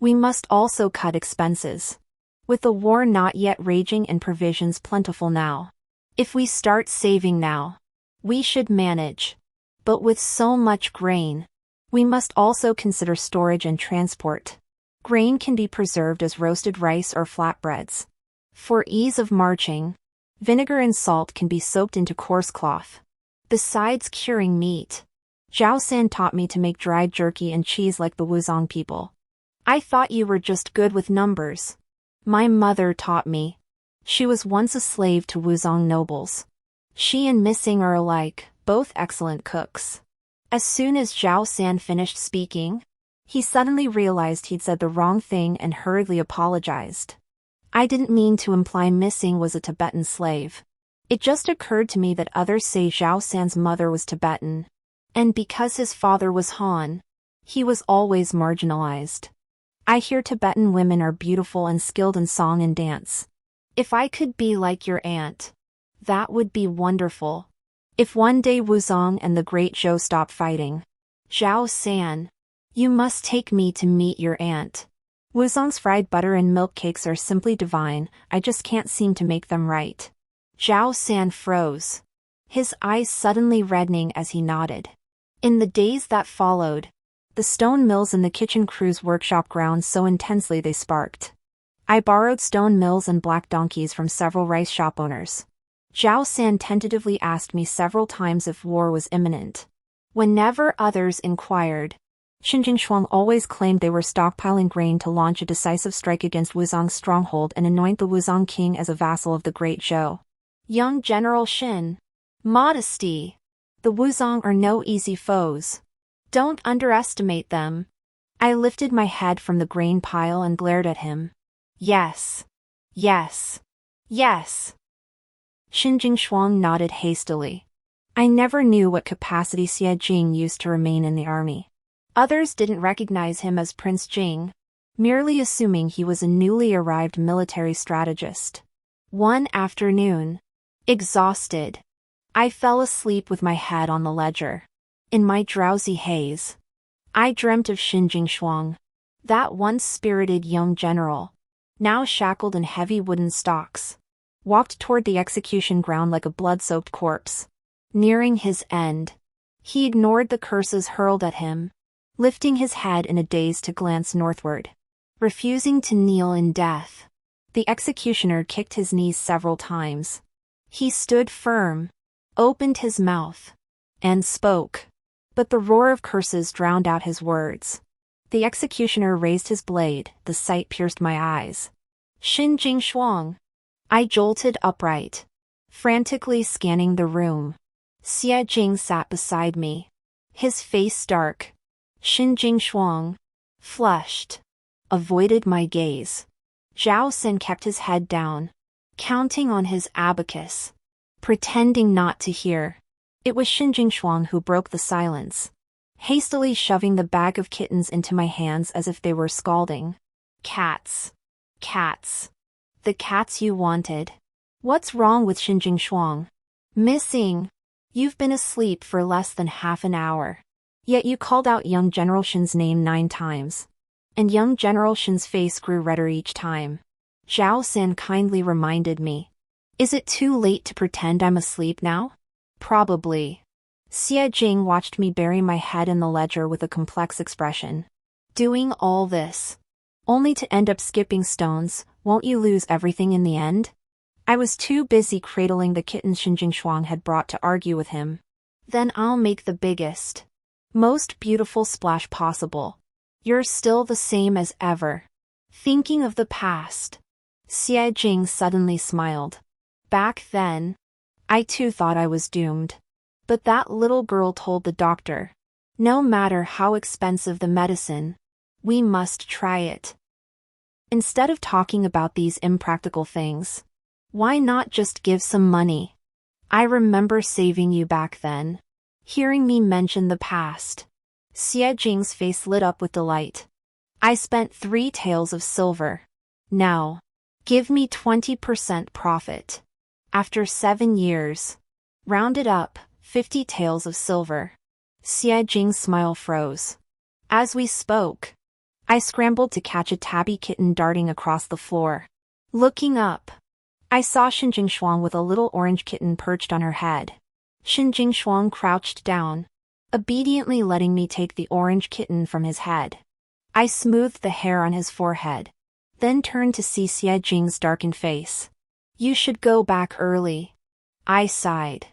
We must also cut expenses. With the war not yet raging and provisions plentiful now. If we start saving now, we should manage. But with so much grain, we must also consider storage and transport. Grain can be preserved as roasted rice or flatbreads. For ease of marching, vinegar and salt can be soaked into coarse cloth. Besides curing meat, Zhao San taught me to make dried jerky and cheese like the Wuzong people. I thought you were just good with numbers. My mother taught me. She was once a slave to Wuzong nobles. She and Missing are alike, both excellent cooks. As soon as Zhao San finished speaking, he suddenly realized he'd said the wrong thing and hurriedly apologized. I didn't mean to imply Missing was a Tibetan slave. It just occurred to me that others say Zhao San's mother was Tibetan. And because his father was Han, he was always marginalized. I hear Tibetan women are beautiful and skilled in song and dance. If I could be like your aunt, that would be wonderful. If one day Wuzong and the Great Zhou stop fighting, Zhao San, you must take me to meet your aunt. Wuzong's fried butter and milk cakes are simply divine, I just can't seem to make them right. Zhao San froze, his eyes suddenly reddening as he nodded. In the days that followed, the stone mills in the kitchen crew's workshop ground so intensely they sparked. I borrowed stone mills and black donkeys from several rice shop owners. Zhao San tentatively asked me several times if war was imminent. Whenever others inquired, Xinjing Shuang always claimed they were stockpiling grain to launch a decisive strike against Wuzong's stronghold and anoint the Wuzong king as a vassal of the Great Zhou. Young General Xin. Modesty. The Wuzong are no easy foes. Don't underestimate them. I lifted my head from the grain pile and glared at him. Yes. Yes. Yes. Xinjing Shuang nodded hastily. I never knew what capacity Xie Jing used to remain in the army. Others didn't recognize him as Prince Jing, merely assuming he was a newly arrived military strategist. One afternoon, exhausted, I fell asleep with my head on the ledger. In my drowsy haze, I dreamt of Xinjing Shuang, that once spirited young general, now shackled in heavy wooden stocks, walked toward the execution ground like a blood-soaked corpse. Nearing his end, he ignored the curses hurled at him, lifting his head in a daze to glance northward. Refusing to kneel in death, the executioner kicked his knees several times. He stood firm, opened his mouth, and spoke. But the roar of curses drowned out his words. The executioner raised his blade, the sight pierced my eyes. Xinjing Shuang. I jolted upright, frantically scanning the room. Xie Jing sat beside me, his face dark. Xinjing Shuang, flushed, avoided my gaze. Zhao San kept his head down, counting on his abacus, pretending not to hear. It was Xinjing Shuang who broke the silence, hastily shoving the bag of kittens into my hands as if they were scalding. Cats. Cats. The cats you wanted. What's wrong with Xinjing Shuang? Missing. You've been asleep for less than half an hour. Yet you called out young General Shen's name 9 times. And young General Shen's face grew redder each time. Zhao San kindly reminded me. Is it too late to pretend I'm asleep now? Probably. Xie Jing watched me bury my head in the ledger with a complex expression. Doing all this, only to end up skipping stones, won't you lose everything in the end? I was too busy cradling the kittens Xinjing Shuang had brought to argue with him. Then I'll make the biggest, most beautiful splash possible. You're still the same as ever. Thinking of the past. Xie Jing suddenly smiled. Back then, I too thought I was doomed. But that little girl told the doctor, no matter how expensive the medicine, we must try it. Instead of talking about these impractical things, why not just give some money? I remember saving you back then. Hearing me mention the past, Xie Jing's face lit up with delight. I spent 3 taels of silver. Now, give me 20% profit. After 7 years, rounded up, 50 taels of silver. Xie Jing's smile froze. As we spoke, I scrambled to catch a tabby kitten darting across the floor. Looking up, I saw Xinjing Shuang with a little orange kitten perched on her head. Xinjing Shuang crouched down, obediently letting me take the orange kitten from his head. I smoothed the hair on his forehead, then turned to see Xie Jing's darkened face. You should go back early. I sighed.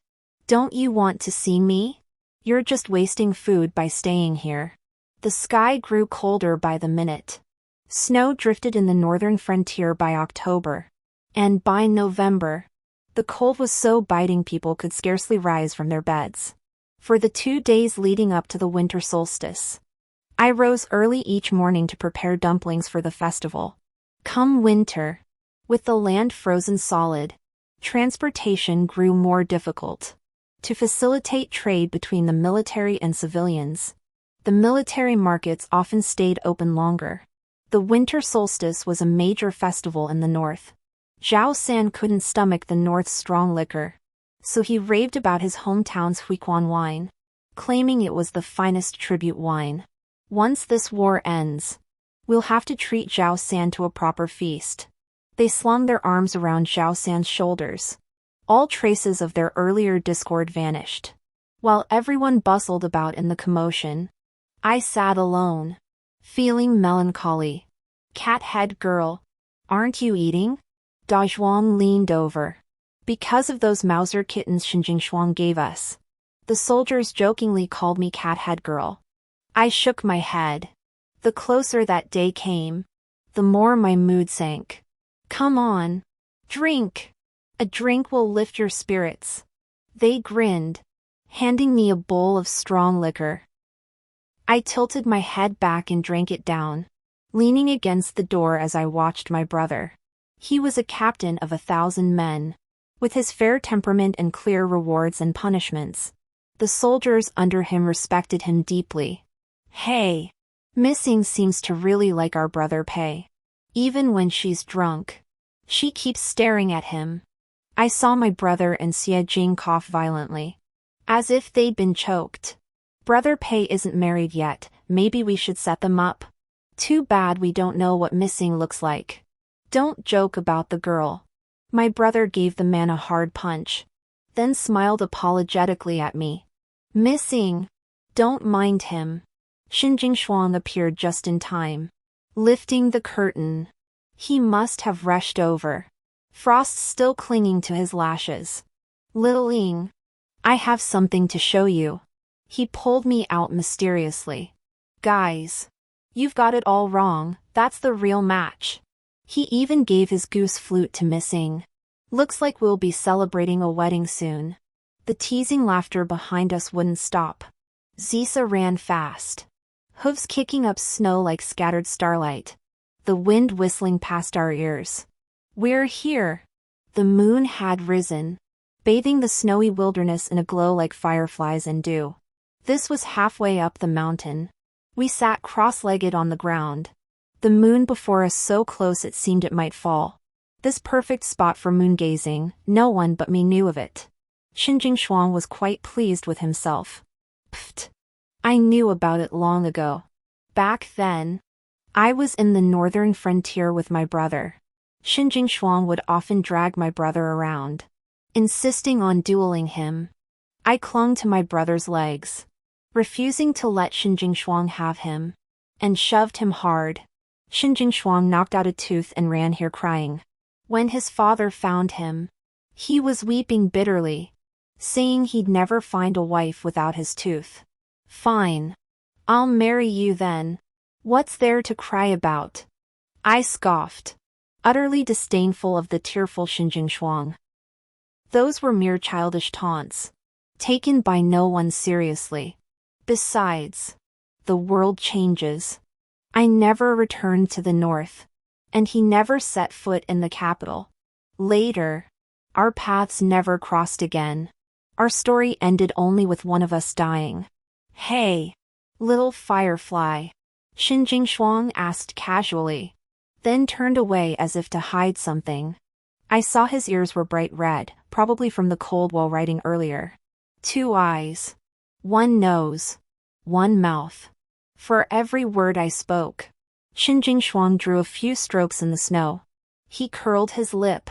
Don't you want to see me? You're just wasting food by staying here. The sky grew colder by the minute. Snow drifted in the northern frontier by October. And by November, the cold was so biting people could scarcely rise from their beds. For the 2 days leading up to the winter solstice, I rose early each morning to prepare dumplings for the festival. Come winter, with the land frozen solid, transportation grew more difficult. To facilitate trade between the military and civilians, the military markets often stayed open longer. The winter solstice was a major festival in the north. Zhao San couldn't stomach the north's strong liquor, so he raved about his hometown's Huiquan wine, claiming it was the finest tribute wine. Once this war ends, we'll have to treat Zhao San to a proper feast. They slung their arms around Zhao San's shoulders. All traces of their earlier discord vanished. While everyone bustled about in the commotion, I sat alone, feeling melancholy. Cat head girl, aren't you eating? Da Zhuang leaned over. Because of those Mauser kittens Xinjing Shuang gave us. The soldiers jokingly called me cat head girl. I shook my head. The closer that day came, the more my mood sank. Come on, drink. A drink will lift your spirits. They grinned, handing me a bowl of strong liquor. I tilted my head back and drank it down, leaning against the door as I watched my brother. He was a captain of 1,000 men. With his fair temperament and clear rewards and punishments, the soldiers under him respected him deeply. Hey, Missing seems to really like our brother Pei. Even when she's drunk, she keeps staring at him. I saw my brother and Xie Jing cough violently, as if they'd been choked. Brother Pei isn't married yet, maybe we should set them up. Too bad we don't know what Missing looks like. Don't joke about the girl. My brother gave the man a hard punch, then smiled apologetically at me. Missing. Don't mind him. Xinjing Shuang appeared just in time, lifting the curtain. He must have rushed over, frost still clinging to his lashes. Little Ying, I have something to show you. He pulled me out mysteriously. Guys, you've got it all wrong, that's the real match. He even gave his goose flute to Missing. Looks like we'll be celebrating a wedding soon. The teasing laughter behind us wouldn't stop. Zisa ran fast, hooves kicking up snow like scattered starlight, the wind whistling past our ears. We're here. The moon had risen, bathing the snowy wilderness in a glow like fireflies and dew. This was halfway up the mountain. We sat cross-legged on the ground, the moon before us so close it seemed it might fall. This perfect spot for moon-gazing, no one but me knew of it. Xinjing Shuang was quite pleased with himself. Pfft. I knew about it long ago. Back then, I was in the northern frontier with my brother. Xinjing Shuang would often drag my brother around, insisting on dueling him. I clung to my brother's legs, refusing to let Xinjing Shuang have him, and shoved him hard. Xinjing Shuang knocked out a tooth and ran here crying. When his father found him, he was weeping bitterly, saying he'd never find a wife without his tooth. Fine. I'll marry you then. What's there to cry about? I scoffed, utterly disdainful of the tearful Xinjing Shuang. Those were mere childish taunts, taken by no one seriously. Besides, the world changes. I never returned to the north, and he never set foot in the capital. Later, our paths never crossed again. Our story ended only with one of us dying. Hey, little firefly, Xinjing Shuang asked casually, then turned away as if to hide something. I saw his ears were bright red, probably from the cold while riding earlier. 2 eyes, 1 nose, 1 mouth. For every word I spoke, Xinjing Shuang drew a few strokes in the snow. He curled his lip.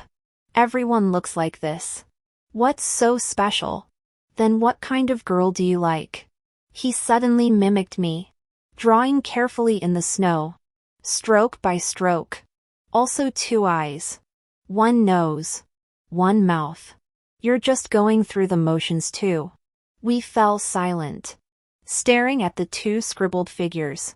Everyone looks like this. What's so special? Then what kind of girl do you like? He suddenly mimicked me, drawing carefully in the snow, stroke by stroke. Also 2 eyes. 1 nose. 1 mouth. You're just going through the motions too. We fell silent, staring at the 2 scribbled figures.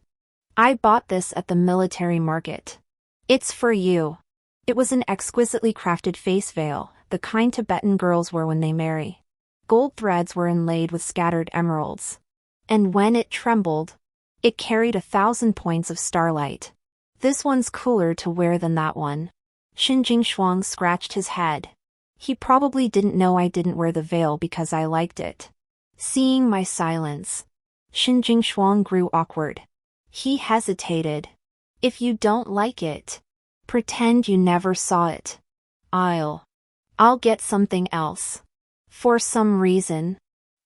I bought this at the military market. It's for you. It was an exquisitely crafted face veil, the kind Tibetan girls wear when they marry. Gold threads were inlaid with scattered emeralds. And when it trembled, it carried 1,000 points of starlight. This one's cooler to wear than that one. Xinjing Shuang scratched his head. He probably didn't know I didn't wear the veil because I liked it. Seeing my silence, Xinjing Shuang grew awkward. He hesitated. If you don't like it, pretend you never saw it. I'll get something else. For some reason,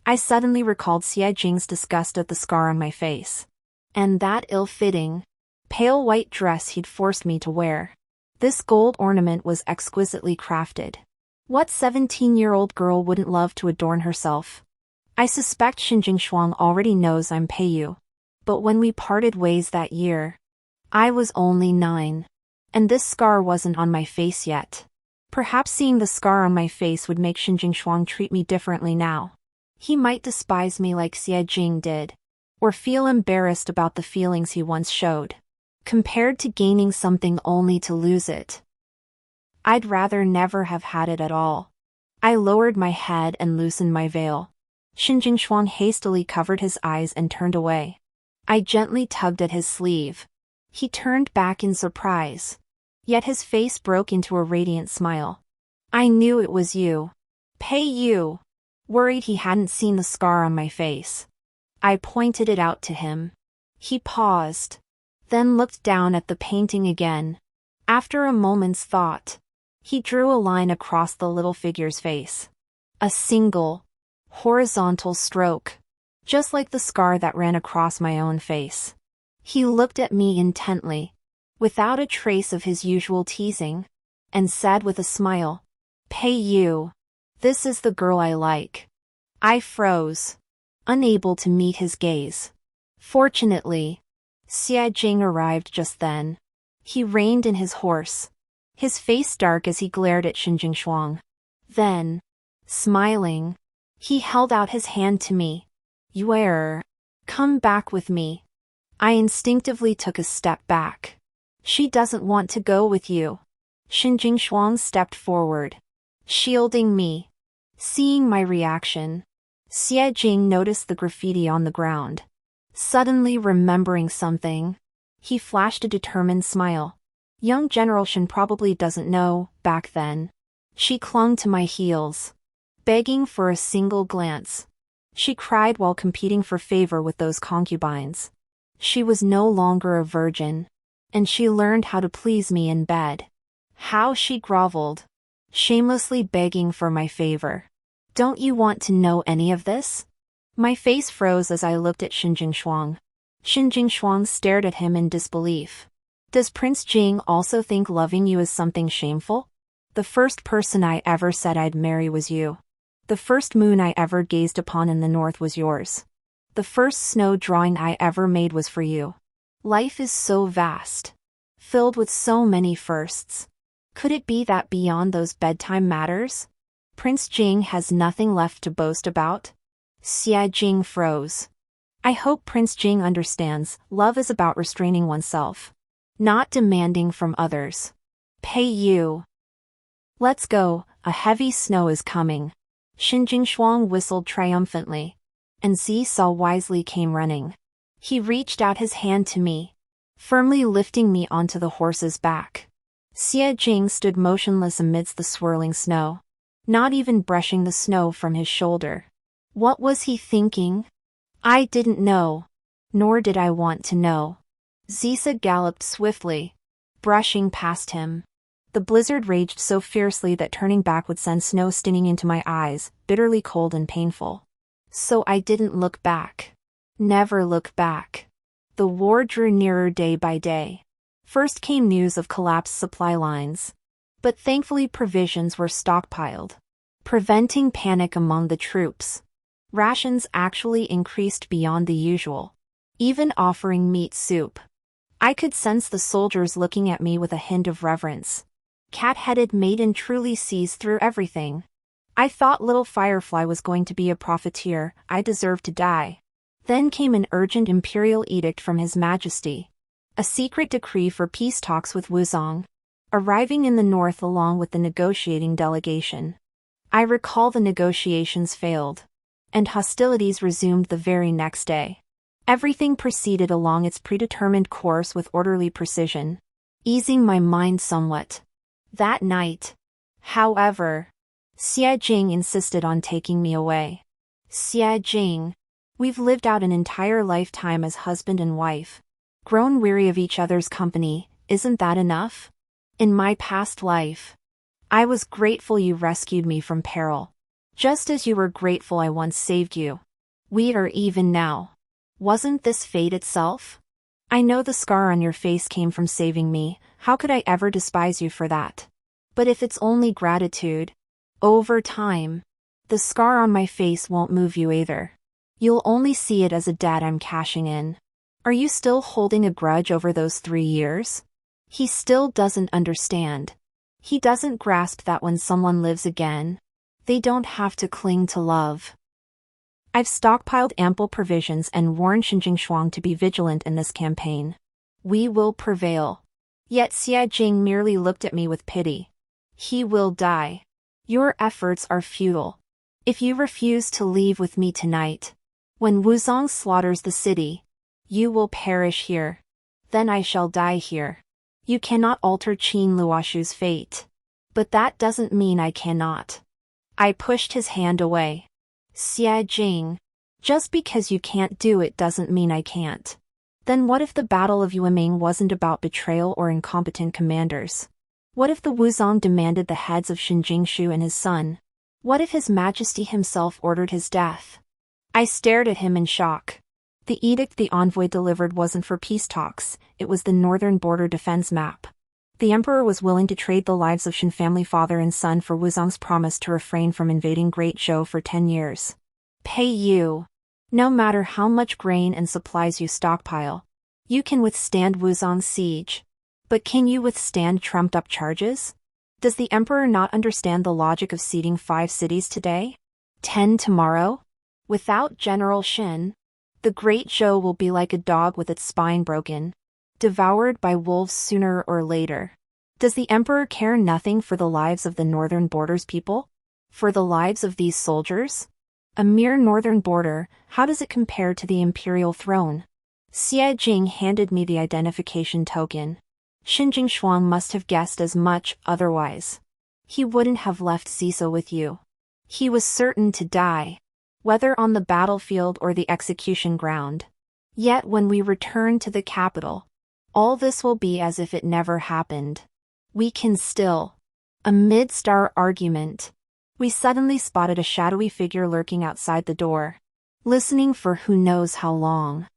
I suddenly recalled Xie Jing's disgust at the scar on my face. And that ill-fitting, pale white dress he'd forced me to wear. This gold ornament was exquisitely crafted. What 17-year-old girl wouldn't love to adorn herself? I suspect Xinjing Shuang already knows I'm Peiyu. But when we parted ways that year, I was only 9. And this scar wasn't on my face yet. Perhaps seeing the scar on my face would make Xinjing Shuang treat me differently now. He might despise me like Xie Jing did, or feel embarrassed about the feelings he once showed. Compared to gaining something only to lose it, I'd rather never have had it at all. I lowered my head and loosened my veil. Xinjing Shuang hastily covered his eyes and turned away. I gently tugged at his sleeve. He turned back in surprise. Yet his face broke into a radiant smile. I knew it was you. Peiyu. Worried he hadn't seen the scar on my face, I pointed it out to him. He paused, then looked down at the painting again. After a moment's thought, he drew a line across the little figure's face. A single, horizontal stroke, just like the scar that ran across my own face. He looked at me intently, without a trace of his usual teasing, and said with a smile, Peiyu, this is the girl I like. I froze, unable to meet his gaze. Fortunately, Xie Jing arrived just then. He reined in his horse, his face dark as he glared at Xinjing Shuang. Then, smiling, he held out his hand to me. Yuer, come back with me. I instinctively took a step back. She doesn't want to go with you. Xinjing Shuang stepped forward, shielding me. Seeing my reaction, Xie Jing noticed the graffiti on the ground. Suddenly remembering something, he flashed a determined smile. Young General Shen probably doesn't know, back then. She clung to my heels, begging for a single glance. She cried while competing for favor with those concubines. She was no longer a virgin, and she learned how to please me in bed. How she groveled, shamelessly begging for my favor. Don't you want to know any of this? My face froze as I looked at Xinjing Shuang. Xinjing Shuang stared at him in disbelief. Does Prince Jing also think loving you is something shameful? The first person I ever said I'd marry was you. The first moon I ever gazed upon in the north was yours. The first snow drawing I ever made was for you. Life is so vast, filled with so many firsts. Could it be that beyond those bedtime matters, Prince Jing has nothing left to boast about? Xie Jing froze. I hope Prince Jing understands, love is about restraining oneself, not demanding from others. Peiyu. Let's go, a heavy snow is coming. Xinjing Shuang whistled triumphantly, and Saw wisely came running. He reached out his hand to me, firmly lifting me onto the horse's back. Xie Jing stood motionless amidst the swirling snow, not even brushing the snow from his shoulder. What was he thinking? I didn't know, nor did I want to know. Zisa galloped swiftly, brushing past him. The blizzard raged so fiercely that turning back would send snow stinging into my eyes, bitterly cold and painful. So I didn't look back. Never look back. The war drew nearer day by day. First came news of collapsed supply lines. But thankfully provisions were stockpiled, preventing panic among the troops. Rations actually increased beyond the usual, even offering meat soup. I could sense the soldiers looking at me with a hint of reverence. Cat-headed maiden truly sees through everything. I thought little Firefly was going to be a profiteer. I deserved to die. Then came an urgent imperial edict from His Majesty. A secret decree for peace talks with Wuzong, arriving in the north along with the negotiating delegation. I recall the negotiations failed, and hostilities resumed the very next day. Everything proceeded along its predetermined course with orderly precision, easing my mind somewhat. That night, however, Xie Jing insisted on taking me away. Xie Jing, we've lived out an entire lifetime as husband and wife, grown weary of each other's company, isn't that enough? In my past life, I was grateful you rescued me from peril, just as you were grateful I once saved you. We are even now. Wasn't this fate itself? I know the scar on your face came from saving me. How could I ever despise you for that? But if it's only gratitude, over time, the scar on my face won't move you either. You'll only see it as a debt I'm cashing in. Are you still holding a grudge over those 3 years? He still doesn't understand. He doesn't grasp that when someone lives again, they don't have to cling to love. I've stockpiled ample provisions and warned Xinjing Shuang to be vigilant in this campaign. We will prevail. Yet Xie Jing merely looked at me with pity. He will die. Your efforts are futile. If you refuse to leave with me tonight, when Wuzong slaughters the city, you will perish here. Then I shall die here. You cannot alter Qin Luoshu's fate. But that doesn't mean I cannot. I pushed his hand away. Xie Jing, just because you can't do it doesn't mean I can't. Then what if the Battle of Yueming wasn't about betrayal or incompetent commanders? What if the Wuzong demanded the heads of Xinjingshu and his son? What if His Majesty himself ordered his death? I stared at him in shock. The edict the envoy delivered wasn't for peace talks, it was the northern border defense map. The emperor was willing to trade the lives of Shin family father and son for Wuzong's promise to refrain from invading Great Zhou for 10 years. Pay you. No matter how much grain and supplies you stockpile, you can withstand Wuzong's siege. But can you withstand trumped-up charges? Does the emperor not understand the logic of sieging 5 cities today? 10 tomorrow? Without General Shin, the Great Zhou will be like a dog with its spine broken, devoured by wolves sooner or later. Does the emperor care nothing for the lives of the northern border's people? For the lives of these soldiers? A mere northern border, how does it compare to the imperial throne? Xie Jing handed me the identification token. Xinjing Shuang must have guessed as much, otherwise he wouldn't have left Ziso with you. He was certain to die, whether on the battlefield or the execution ground. Yet when we return to the capital, all this will be as if it never happened. We can still. Amidst our argument, we suddenly spotted a shadowy figure lurking outside the door, listening for who knows how long.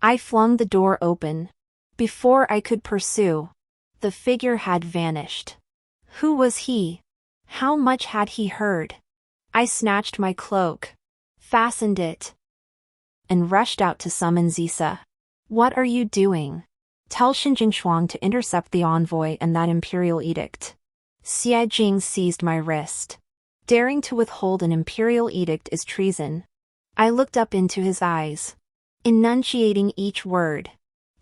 I flung the door open. Before I could pursue, the figure had vanished. Who was he? How much had he heard? I snatched my cloak, fastened it, and rushed out to summon Zisa. What are you doing? Tell Xinjing Shuang to intercept the envoy and that imperial edict. Xie Jing seized my wrist. Daring to withhold an imperial edict is treason. I looked up into his eyes, enunciating each word.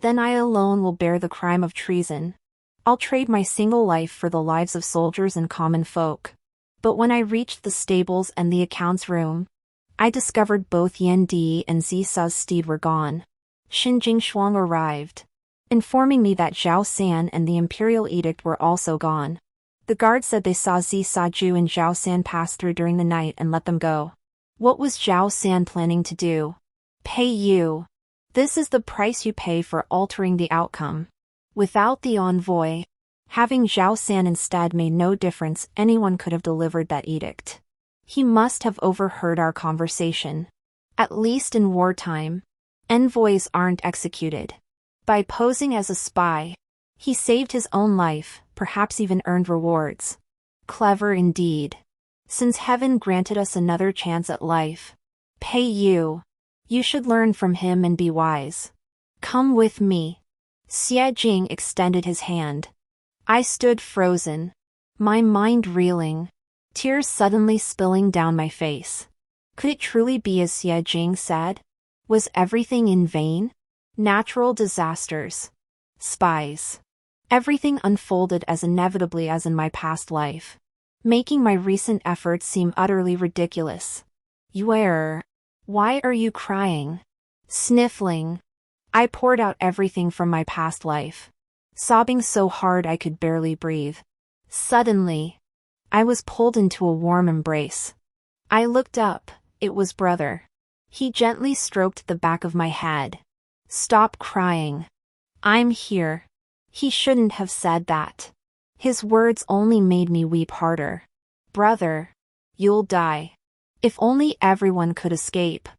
Then I alone will bear the crime of treason. I'll trade my single life for the lives of soldiers and common folk. But when I reached the stables and the accounts room, I discovered both Yan Di and Zisa's steed were gone. Xinjing Shuang arrived, informing me that Zhao San and the imperial edict were also gone. The guard said they saw Zisa Ju and Zhao San pass through during the night and let them go. What was Zhao San planning to do? Pay you. This is the price you pay for altering the outcome. Without the envoy, having Zhao San instead made no difference. Anyone could have delivered that edict. He must have overheard our conversation. At least in wartime, envoys aren't executed. By posing as a spy, He saved his own life, perhaps even earned rewards. Clever indeed. Since heaven granted us another chance at life. Pay you. You should learn from him and be wise. Come with me. Xie Jing extended his hand. I stood frozen. My mind reeling. Tears suddenly spilling down my face. Could it truly be as Xie Jing said? Was everything in vain? Natural disasters. Spies. Everything unfolded as inevitably as in my past life, making my recent efforts seem utterly ridiculous. Yue, why are you crying? Sniffling. I poured out everything from my past life, sobbing so hard I could barely breathe. Suddenly, I was pulled into a warm embrace. I looked up, it was brother. He gently stroked the back of my head. Stop crying. I'm here. He shouldn't have said that. His words only made me weep harder. Brother, you'll die. If only everyone could escape.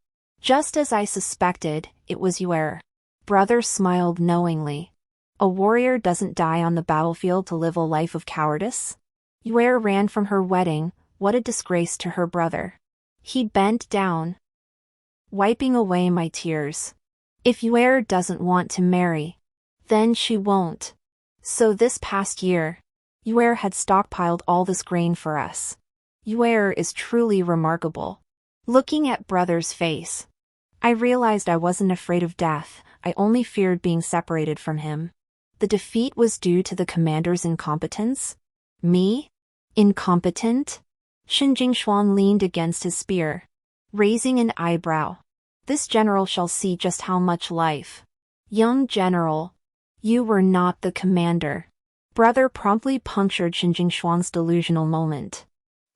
Just as I suspected, it was Yue. Brother smiled knowingly. A warrior doesn't die on the battlefield to live a life of cowardice. Yue ran from her wedding, what a disgrace to her brother. He bent down, wiping away my tears. If Yue doesn't want to marry, then she won't. So this past year, Yue had stockpiled all this grain for us. Yue is truly remarkable. Looking at brother's face, I realized I wasn't afraid of death, I only feared being separated from him. The defeat was due to the commander's incompetence? Me? Incompetent? Xin Jingshuang leaned against his spear, raising an eyebrow. This general shall see just how much life. Young general, you were not the commander. Brother promptly punctured Xin Jingshuang's delusional moment.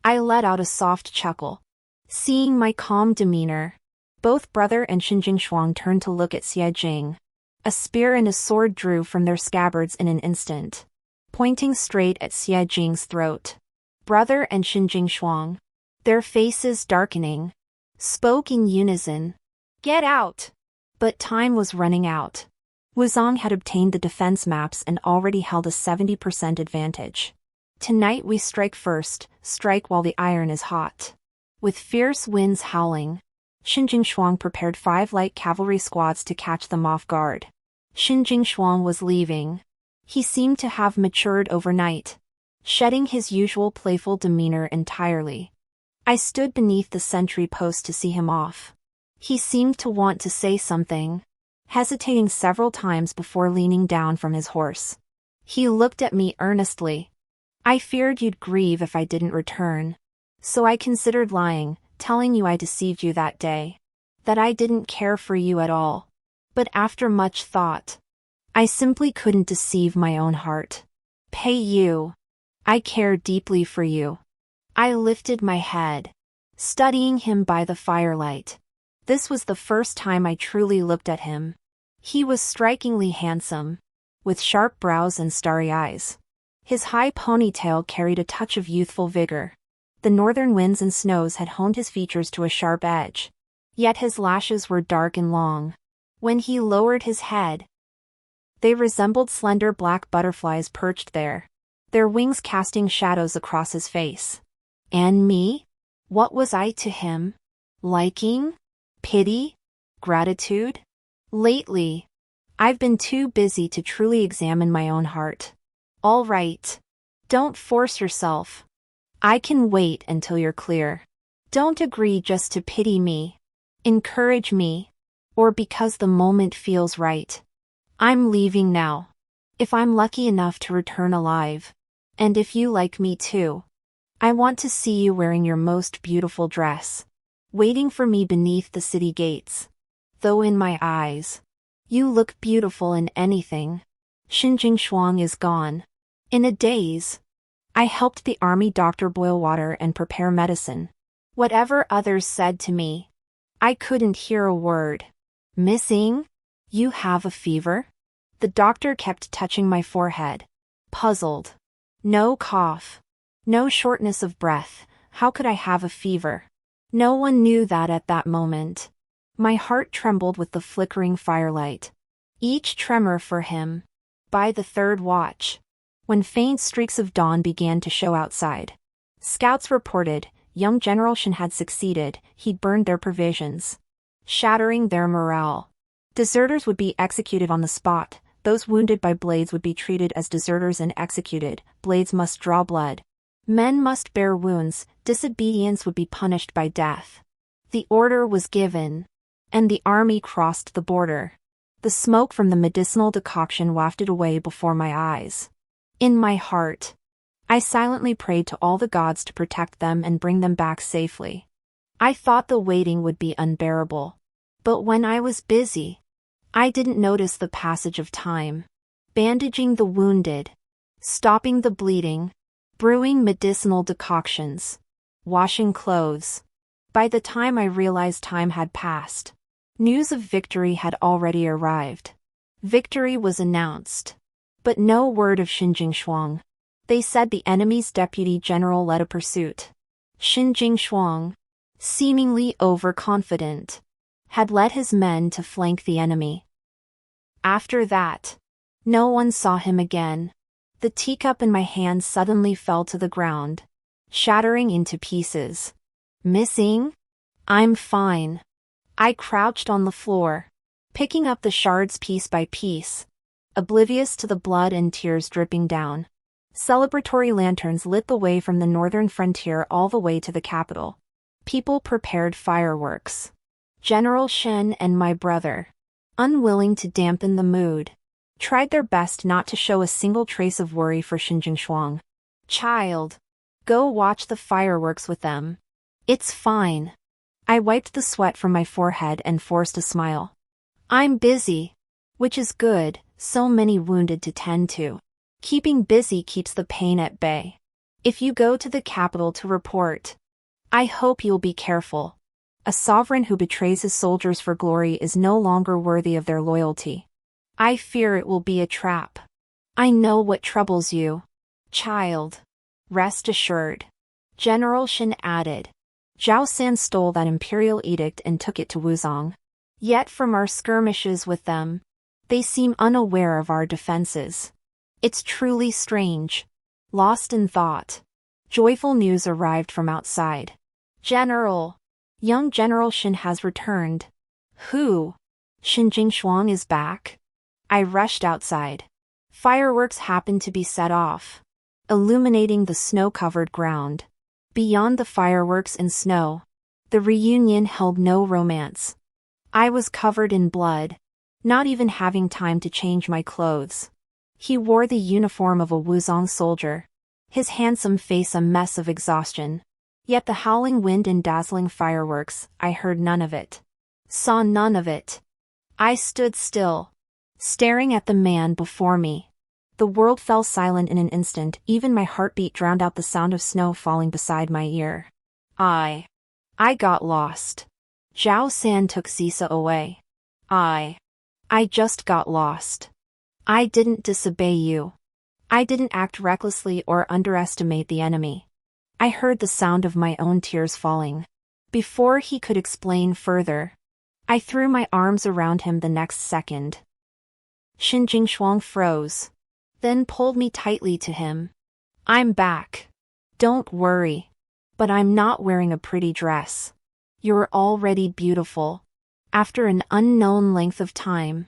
I let out a soft chuckle. Seeing my calm demeanor, both brother and Xin Jingshuang turned to look at Xie Jing. A spear and a sword drew from their scabbards in an instant, pointing straight at Xie Jing's throat. Brother and Xin Jingshuang, their faces darkening, spoke in unison. Get out! But time was running out. Wuzong had obtained the defense maps and already held a 70% advantage. Tonight we strike first, strike while the iron is hot. With fierce winds howling, Xin Jingshuang prepared 5 light cavalry squads to catch them off guard. Xin Jingshuang was leaving. He seemed to have matured overnight, shedding his usual playful demeanor entirely. I stood beneath the sentry post to see him off. He seemed to want to say something, hesitating several times before leaning down from his horse. He looked at me earnestly. I feared you'd grieve if I didn't return. So I considered lying, telling you I deceived you that day. That I didn't care for you at all. But after much thought, I simply couldn't deceive my own heart. Pei you. I care deeply for you. I lifted my head, studying him by the firelight. This was the first time I truly looked at him. He was strikingly handsome, with sharp brows and starry eyes. His high ponytail carried a touch of youthful vigor. The northern winds and snows had honed his features to a sharp edge. Yet his lashes were dark and long. When he lowered his head, they resembled slender black butterflies perched there, their wings casting shadows across his face. And me? What was I to him? Liking? Pity? Gratitude? Lately, I've been too busy to truly examine my own heart. All right. Don't force yourself. I can wait until you're clear. Don't agree just to pity me. Encourage me. Or because the moment feels right. I'm leaving now. If I'm lucky enough to return alive. And if you like me too. I want to see you wearing your most beautiful dress, waiting for me beneath the city gates. Though in my eyes, you look beautiful in anything. Xin Jingshuang is gone. In a daze, I helped the army doctor boil water and prepare medicine. Whatever others said to me, I couldn't hear a word. Missing? You have a fever? The doctor kept touching my forehead, puzzled. No cough. No shortness of breath. How could I have a fever? No one knew that at that moment. My heart trembled with the flickering firelight. Each tremor for him By the third watch, when faint streaks of dawn began to show outside, scouts reported young General Shen had succeeded. He'd burned their provisions, shattering their morale. Deserters would be executed on the spot. Those wounded by blades would be treated as deserters and executed. Blades must draw blood. Men must bear wounds. Disobedience would be punished by death. The order was given, and the army crossed the border. The smoke from the medicinal decoction wafted away before my eyes. In my heart, I silently prayed to all the gods to protect them and bring them back safely. I thought the waiting would be unbearable. But when I was busy, I didn't notice the passage of time. Bandaging the wounded, stopping the bleeding, brewing medicinal decoctions, washing clothes. By the time I realized time had passed, news of victory had already arrived. Victory was announced, but no word of Xin Jingshuang. They said the enemy's deputy general led a pursuit. Xin Jingshuang, seemingly overconfident, had led his men to flank the enemy. After that, no one saw him again. The teacup in my hand suddenly fell to the ground, shattering into pieces. Missing? I'm fine. I crouched on the floor, picking up the shards piece by piece, oblivious to the blood and tears dripping down. Celebratory lanterns lit the way from the northern frontier all the way to the capital. People prepared fireworks. General Shen and my brother, unwilling to dampen the mood, tried their best not to show a single trace of worry for Xin Jingshuang. Child, go watch the fireworks with them. It's fine. I wiped the sweat from my forehead and forced a smile. I'm busy, which is good, so many wounded to tend to. Keeping busy keeps the pain at bay. If you go to the capital to report, I hope you'll be careful. A sovereign who betrays his soldiers for glory is no longer worthy of their loyalty. I fear it will be a trap. I know what troubles you, child. Rest assured. General Shen added. Zhao San stole that imperial edict and took it to Wuzong. Yet from our skirmishes with them, they seem unaware of our defenses. It's truly strange. Lost in thought, joyful news arrived from outside. General, young General Shen has returned. Who? Xin Jingshuang is back? I rushed outside. Fireworks happened to be set off, illuminating the snow-covered ground. Beyond the fireworks and snow, the reunion held no romance. I was covered in blood, not even having time to change my clothes. He wore the uniform of a Wuzong soldier, his handsome face a mess of exhaustion. Yet the howling wind and dazzling fireworks, I heard none of it. Saw none of it. I stood still, staring at the man before me. The world fell silent in an instant. Even my heartbeat drowned out the sound of snow falling beside my ear. I got lost. Zhao San took Zisa away. I just got lost. I didn't disobey you. I didn't act recklessly or underestimate the enemy. I heard the sound of my own tears falling. Before he could explain further, I threw my arms around him the next second. Xin Jingshuang froze, then pulled me tightly to him. I'm back. Don't worry. But I'm not wearing a pretty dress. You're already beautiful. After an unknown length of time,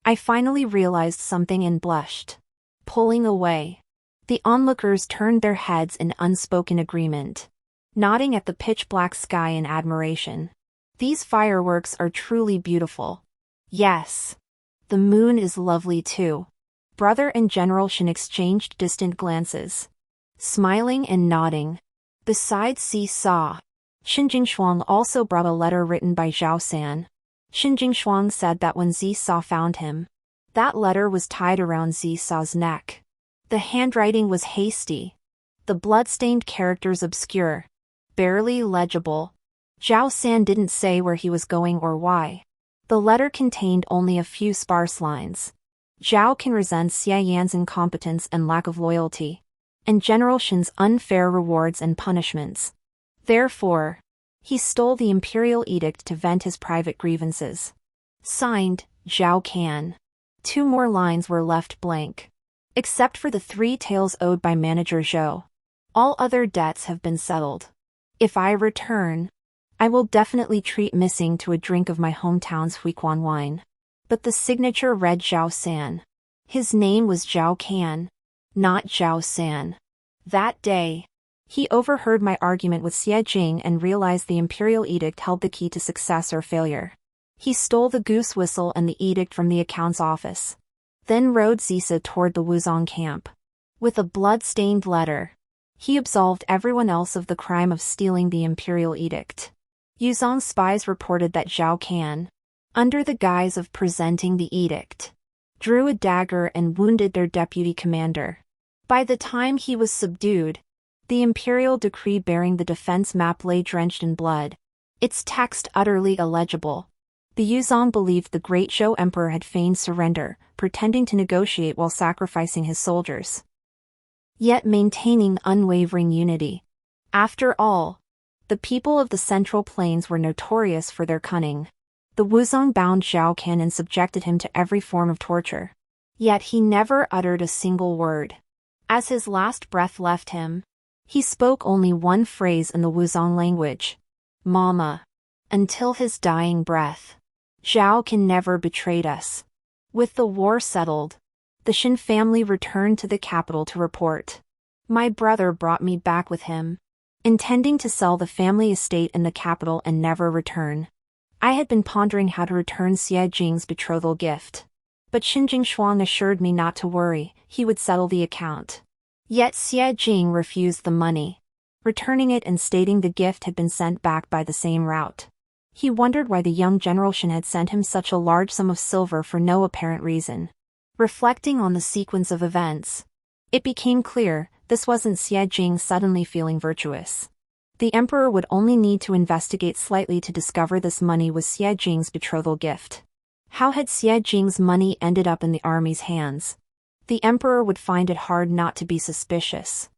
I finally realized something and blushed. Pulling away, the onlookers turned their heads in unspoken agreement, nodding at the pitch-black sky in admiration. These fireworks are truly beautiful. Yes. The moon is lovely too. Brother and General Shen exchanged distant glances, smiling and nodding. Besides Seesaw, Xin Jingshuang also brought a letter written by Zhao San. Xin Jingshuang said that when Seesaw found him, that letter was tied around Seesaw's neck. The handwriting was hasty, the blood-stained characters obscure, barely legible. Zhao San didn't say where he was going or why. The letter contained only a few sparse lines. Zhao can resent Xia Yan's incompetence and lack of loyalty, and General Shen's unfair rewards and punishments. Therefore, he stole the imperial edict to vent his private grievances. Signed, Zhao Can. 2 more lines were left blank. Except for the 3 taels owed by manager Zhou. All other debts have been settled. If I return, I will definitely treat missing to a drink of my hometown's Huiquan wine. But the signature read Zhao San. His name was Zhao Can, not Zhao San. That day, he overheard my argument with Xie Jing and realized the imperial edict held the key to success or failure. He stole the goose whistle and the edict from the account's office. Then rode Zisa toward the Wuzong camp. With a blood-stained letter, he absolved everyone else of the crime of stealing the imperial edict. Yuzong spies reported that Zhao Can, under the guise of presenting the edict, drew a dagger and wounded their deputy commander. By the time he was subdued, the imperial decree bearing the defense map lay drenched in blood, its text utterly illegible. The Yuzong believed the great Zhou emperor had feigned surrender, pretending to negotiate while sacrificing his soldiers, yet maintaining unwavering unity. After all, the people of the Central Plains were notorious for their cunning. The Wuzong bound Zhao Can and subjected him to every form of torture. Yet he never uttered a single word. As his last breath left him, he spoke only one phrase in the Wuzong language, "Mama." Until his dying breath, Zhao Can never betrayed us. With the war settled, the Shin family returned to the capital to report. My brother brought me back with him, intending to sell the family estate in the capital and never return. I had been pondering how to return Xie Jing's betrothal gift. But Xinjing Shuang assured me not to worry, he would settle the account. Yet Xie Jing refused the money, returning it and stating the gift had been sent back by the same route. He wondered why the young General Shin had sent him such a large sum of silver for no apparent reason. Reflecting on the sequence of events, it became clear this wasn't Xie Jing suddenly feeling virtuous. The emperor would only need to investigate slightly to discover this money was Xie Jing's betrothal gift. How had Xie Jing's money ended up in the army's hands? The emperor would find it hard not to be suspicious.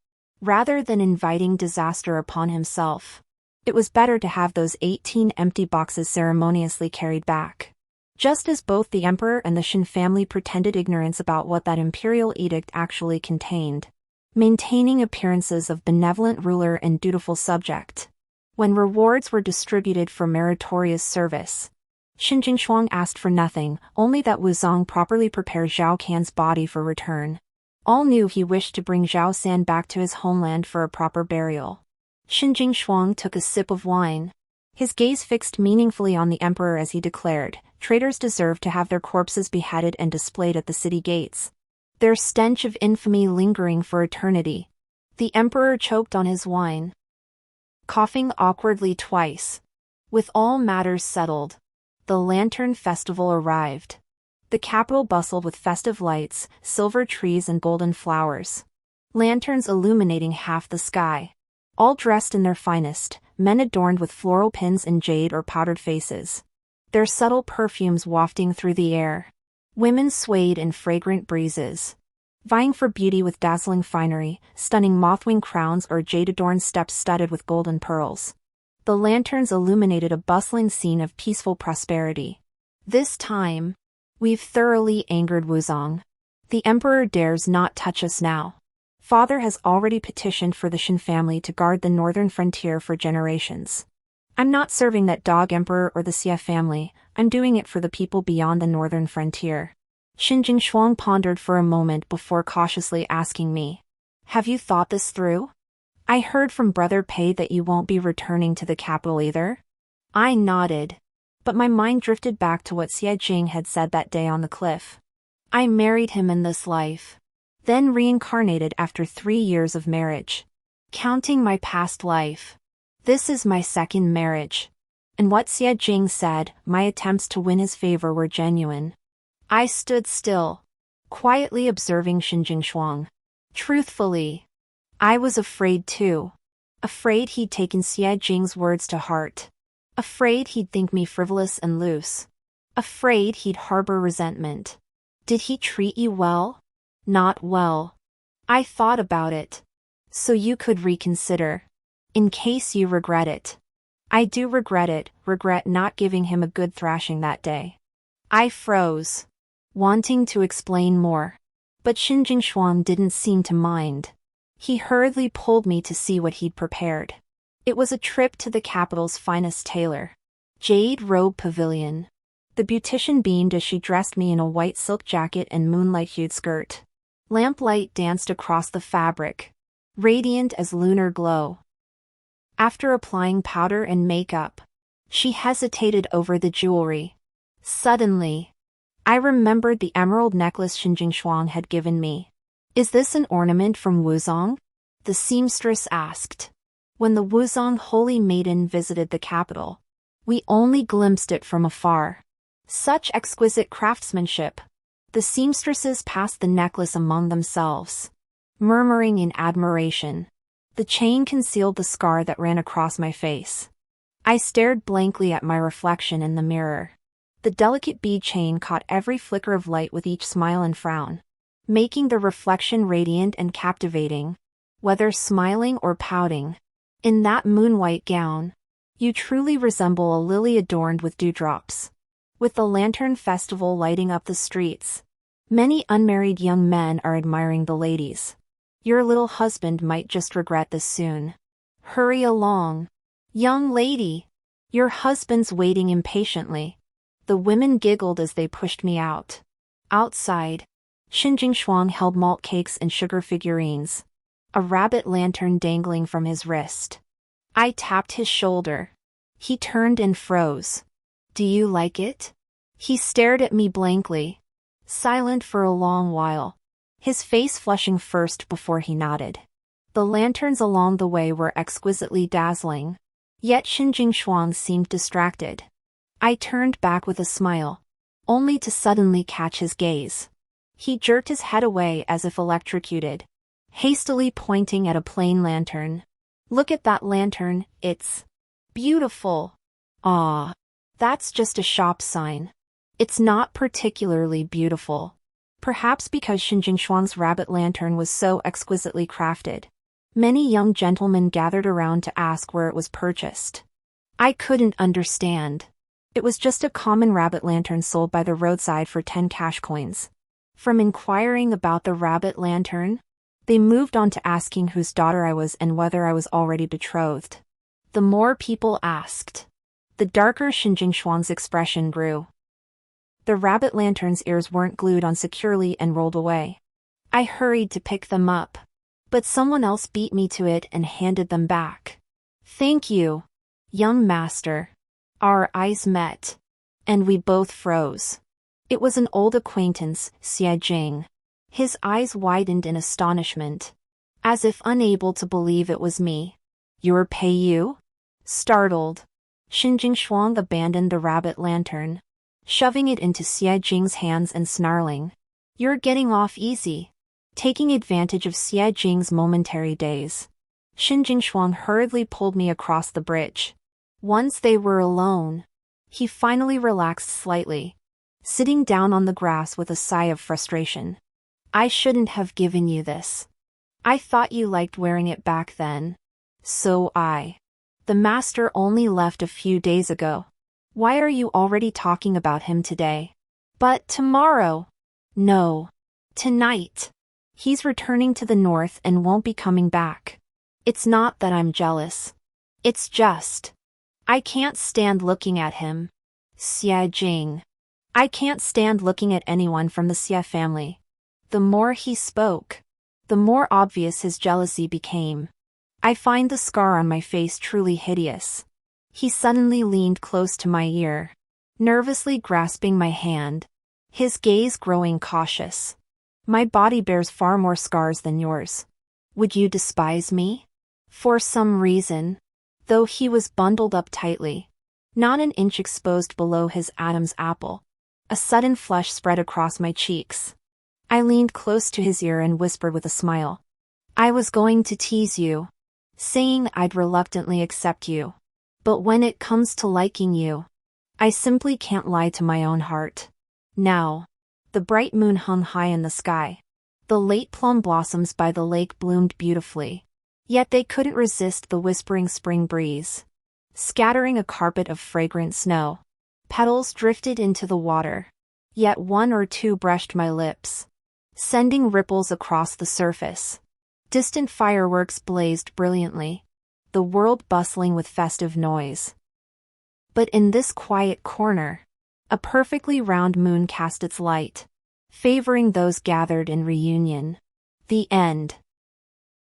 Rather than inviting disaster upon himself, it was better to have those 18 empty boxes ceremoniously carried back. Just as both the emperor and the Shin family pretended ignorance about what that imperial edict actually contained, maintaining appearances of benevolent ruler and dutiful subject. When rewards were distributed for meritorious service, Xinjing Shuang asked for nothing, only that Wuzong properly prepare Zhao Can's body for return. All knew he wished to bring Zhao San back to his homeland for a proper burial. Xinjing Shuang took a sip of wine. His gaze fixed meaningfully on the emperor as he declared, traitors deserve to have their corpses beheaded and displayed at the city gates, their stench of infamy lingering for eternity. The emperor choked on his wine, coughing awkwardly twice. With all matters settled, the Lantern Festival arrived. The capital bustled with festive lights, silver trees and golden flowers. Lanterns illuminating half the sky. All dressed in their finest, men adorned with floral pins and jade or powdered faces, their subtle perfumes wafting through the air. Women swayed in fragrant breezes, vying for beauty with dazzling finery, stunning mothwing crowns or jade-adorned steps studded with golden pearls. The lanterns illuminated a bustling scene of peaceful prosperity. This time, we've thoroughly angered Wuzong. The emperor dares not touch us now. Father has already petitioned for the Shin family to guard the northern frontier for generations. I'm not serving that dog emperor or the Xie family, I'm doing it for the people beyond the northern frontier. Xinjing Shuang pondered for a moment before cautiously asking me, have you thought this through? I heard from Brother Pei that you won't be returning to the capital either. I nodded, but my mind drifted back to what Xie Jing had said that day on the cliff. I married him in this life, then reincarnated after 3 years of marriage. Counting my past life, this is my second marriage. And what Xie Jing said, my attempts to win his favor were genuine. I stood still, quietly observing Xinjing Shuang. Truthfully, I was afraid too. Afraid he'd taken Xie Jing's words to heart. Afraid he'd think me frivolous and loose. Afraid he'd harbor resentment. Did he treat you well? Not well. I thought about it. So you could reconsider. In case you regret it. I do regret it, regret not giving him a good thrashing that day. I froze. wanting to explain more. But Xinjingshuang didn't seem to mind. He hurriedly pulled me to see what he'd prepared. It was a trip to the capital's finest tailor. Jade Robe Pavilion. The beautician beamed as she dressed me in a white silk jacket and moonlight-hued skirt. Lamplight danced across the fabric, radiant as lunar glow. After applying powder and makeup, she hesitated over the jewelry. Suddenly, I remembered the emerald necklace Xinjingshuang had given me. "Is this an ornament from Wuzong?" the seamstress asked. When the Wuzong holy maiden visited the capital, we only glimpsed it from afar. Such exquisite craftsmanship. The seamstresses passed the necklace among themselves, murmuring in admiration. The chain concealed the scar that ran across my face. I stared blankly at my reflection in the mirror. The delicate bead chain caught every flicker of light with each smile and frown, making the reflection radiant and captivating, whether smiling or pouting. In that moon-white gown, you truly resemble a lily adorned with dewdrops. With the lantern festival lighting up the streets, many unmarried young men are admiring the ladies. Your little husband might just regret this soon. Hurry along, young lady. Your husband's waiting impatiently. The women giggled as they pushed me out. Outside, Xinjingshuang held malt cakes and sugar figurines, a rabbit lantern dangling from his wrist. I tapped his shoulder. He turned and froze. "Do you like it?" He stared at me blankly, silent for a long while, his face flushing first before he nodded. The lanterns along the way were exquisitely dazzling, yet Xinjingshuang seemed distracted. I turned back with a smile, only to suddenly catch his gaze. He jerked his head away as if electrocuted, hastily pointing at a plain lantern. "Look at that lantern, it's beautiful." "Ah, that's just a shop sign. It's not particularly beautiful." Perhaps because Xinjingshuang's rabbit lantern was so exquisitely crafted, many young gentlemen gathered around to ask where it was purchased. I couldn't understand. It was just a common rabbit lantern sold by the roadside for 10 cash coins. From inquiring about the rabbit lantern, they moved on to asking whose daughter I was and whether I was already betrothed. The more people asked, the darker Xinjingshuang's expression grew. The rabbit lantern's ears weren't glued on securely and rolled away. I hurried to pick them up, but someone else beat me to it and handed them back. "Thank you, young master." Our eyes met, and we both froze. It was an old acquaintance, Xie Jing. His eyes widened in astonishment, as if unable to believe it was me. "Your Peiyu?" Startled, Xinjingshuang abandoned the rabbit lantern, shoving it into Xie Jing's hands and snarling, "You're getting off easy." Taking advantage of Xie Jing's momentary daze, Xinjingshuang hurriedly pulled me across the bridge. Once they were alone, he finally relaxed slightly, sitting down on the grass with a sigh of frustration. "I shouldn't have given you this. I thought you liked wearing it back then." "So the master only left a few days ago. Why are you already talking about him today?" "But tomorrow." "No. Tonight. He's returning to the north and won't be coming back. It's not that I'm jealous. It's just, I can't stand looking at him." Xie Jing. I can't stand looking at anyone from the Xie family. The more he spoke, the more obvious his jealousy became. "I find the scar on my face truly hideous." He suddenly leaned close to my ear, nervously grasping my hand, his gaze growing cautious. "My body bears far more scars than yours. Would you despise me?" For some reason, though he was bundled up tightly, not an inch exposed below his Adam's apple, a sudden flush spread across my cheeks. I leaned close to his ear and whispered with a smile, "I was going to tease you, saying I'd reluctantly accept you. But when it comes to liking you, I simply can't lie to my own heart." Now, the bright moon hung high in the sky. The late plum blossoms by the lake bloomed beautifully, yet they couldn't resist the whispering spring breeze, scattering a carpet of fragrant snow. Petals drifted into the water, Yet one or two brushed my lips, sending ripples across the surface. Distant fireworks blazed brilliantly, the world bustling with festive noise. But in this quiet corner, a perfectly round moon cast its light, favoring those gathered in reunion. The end.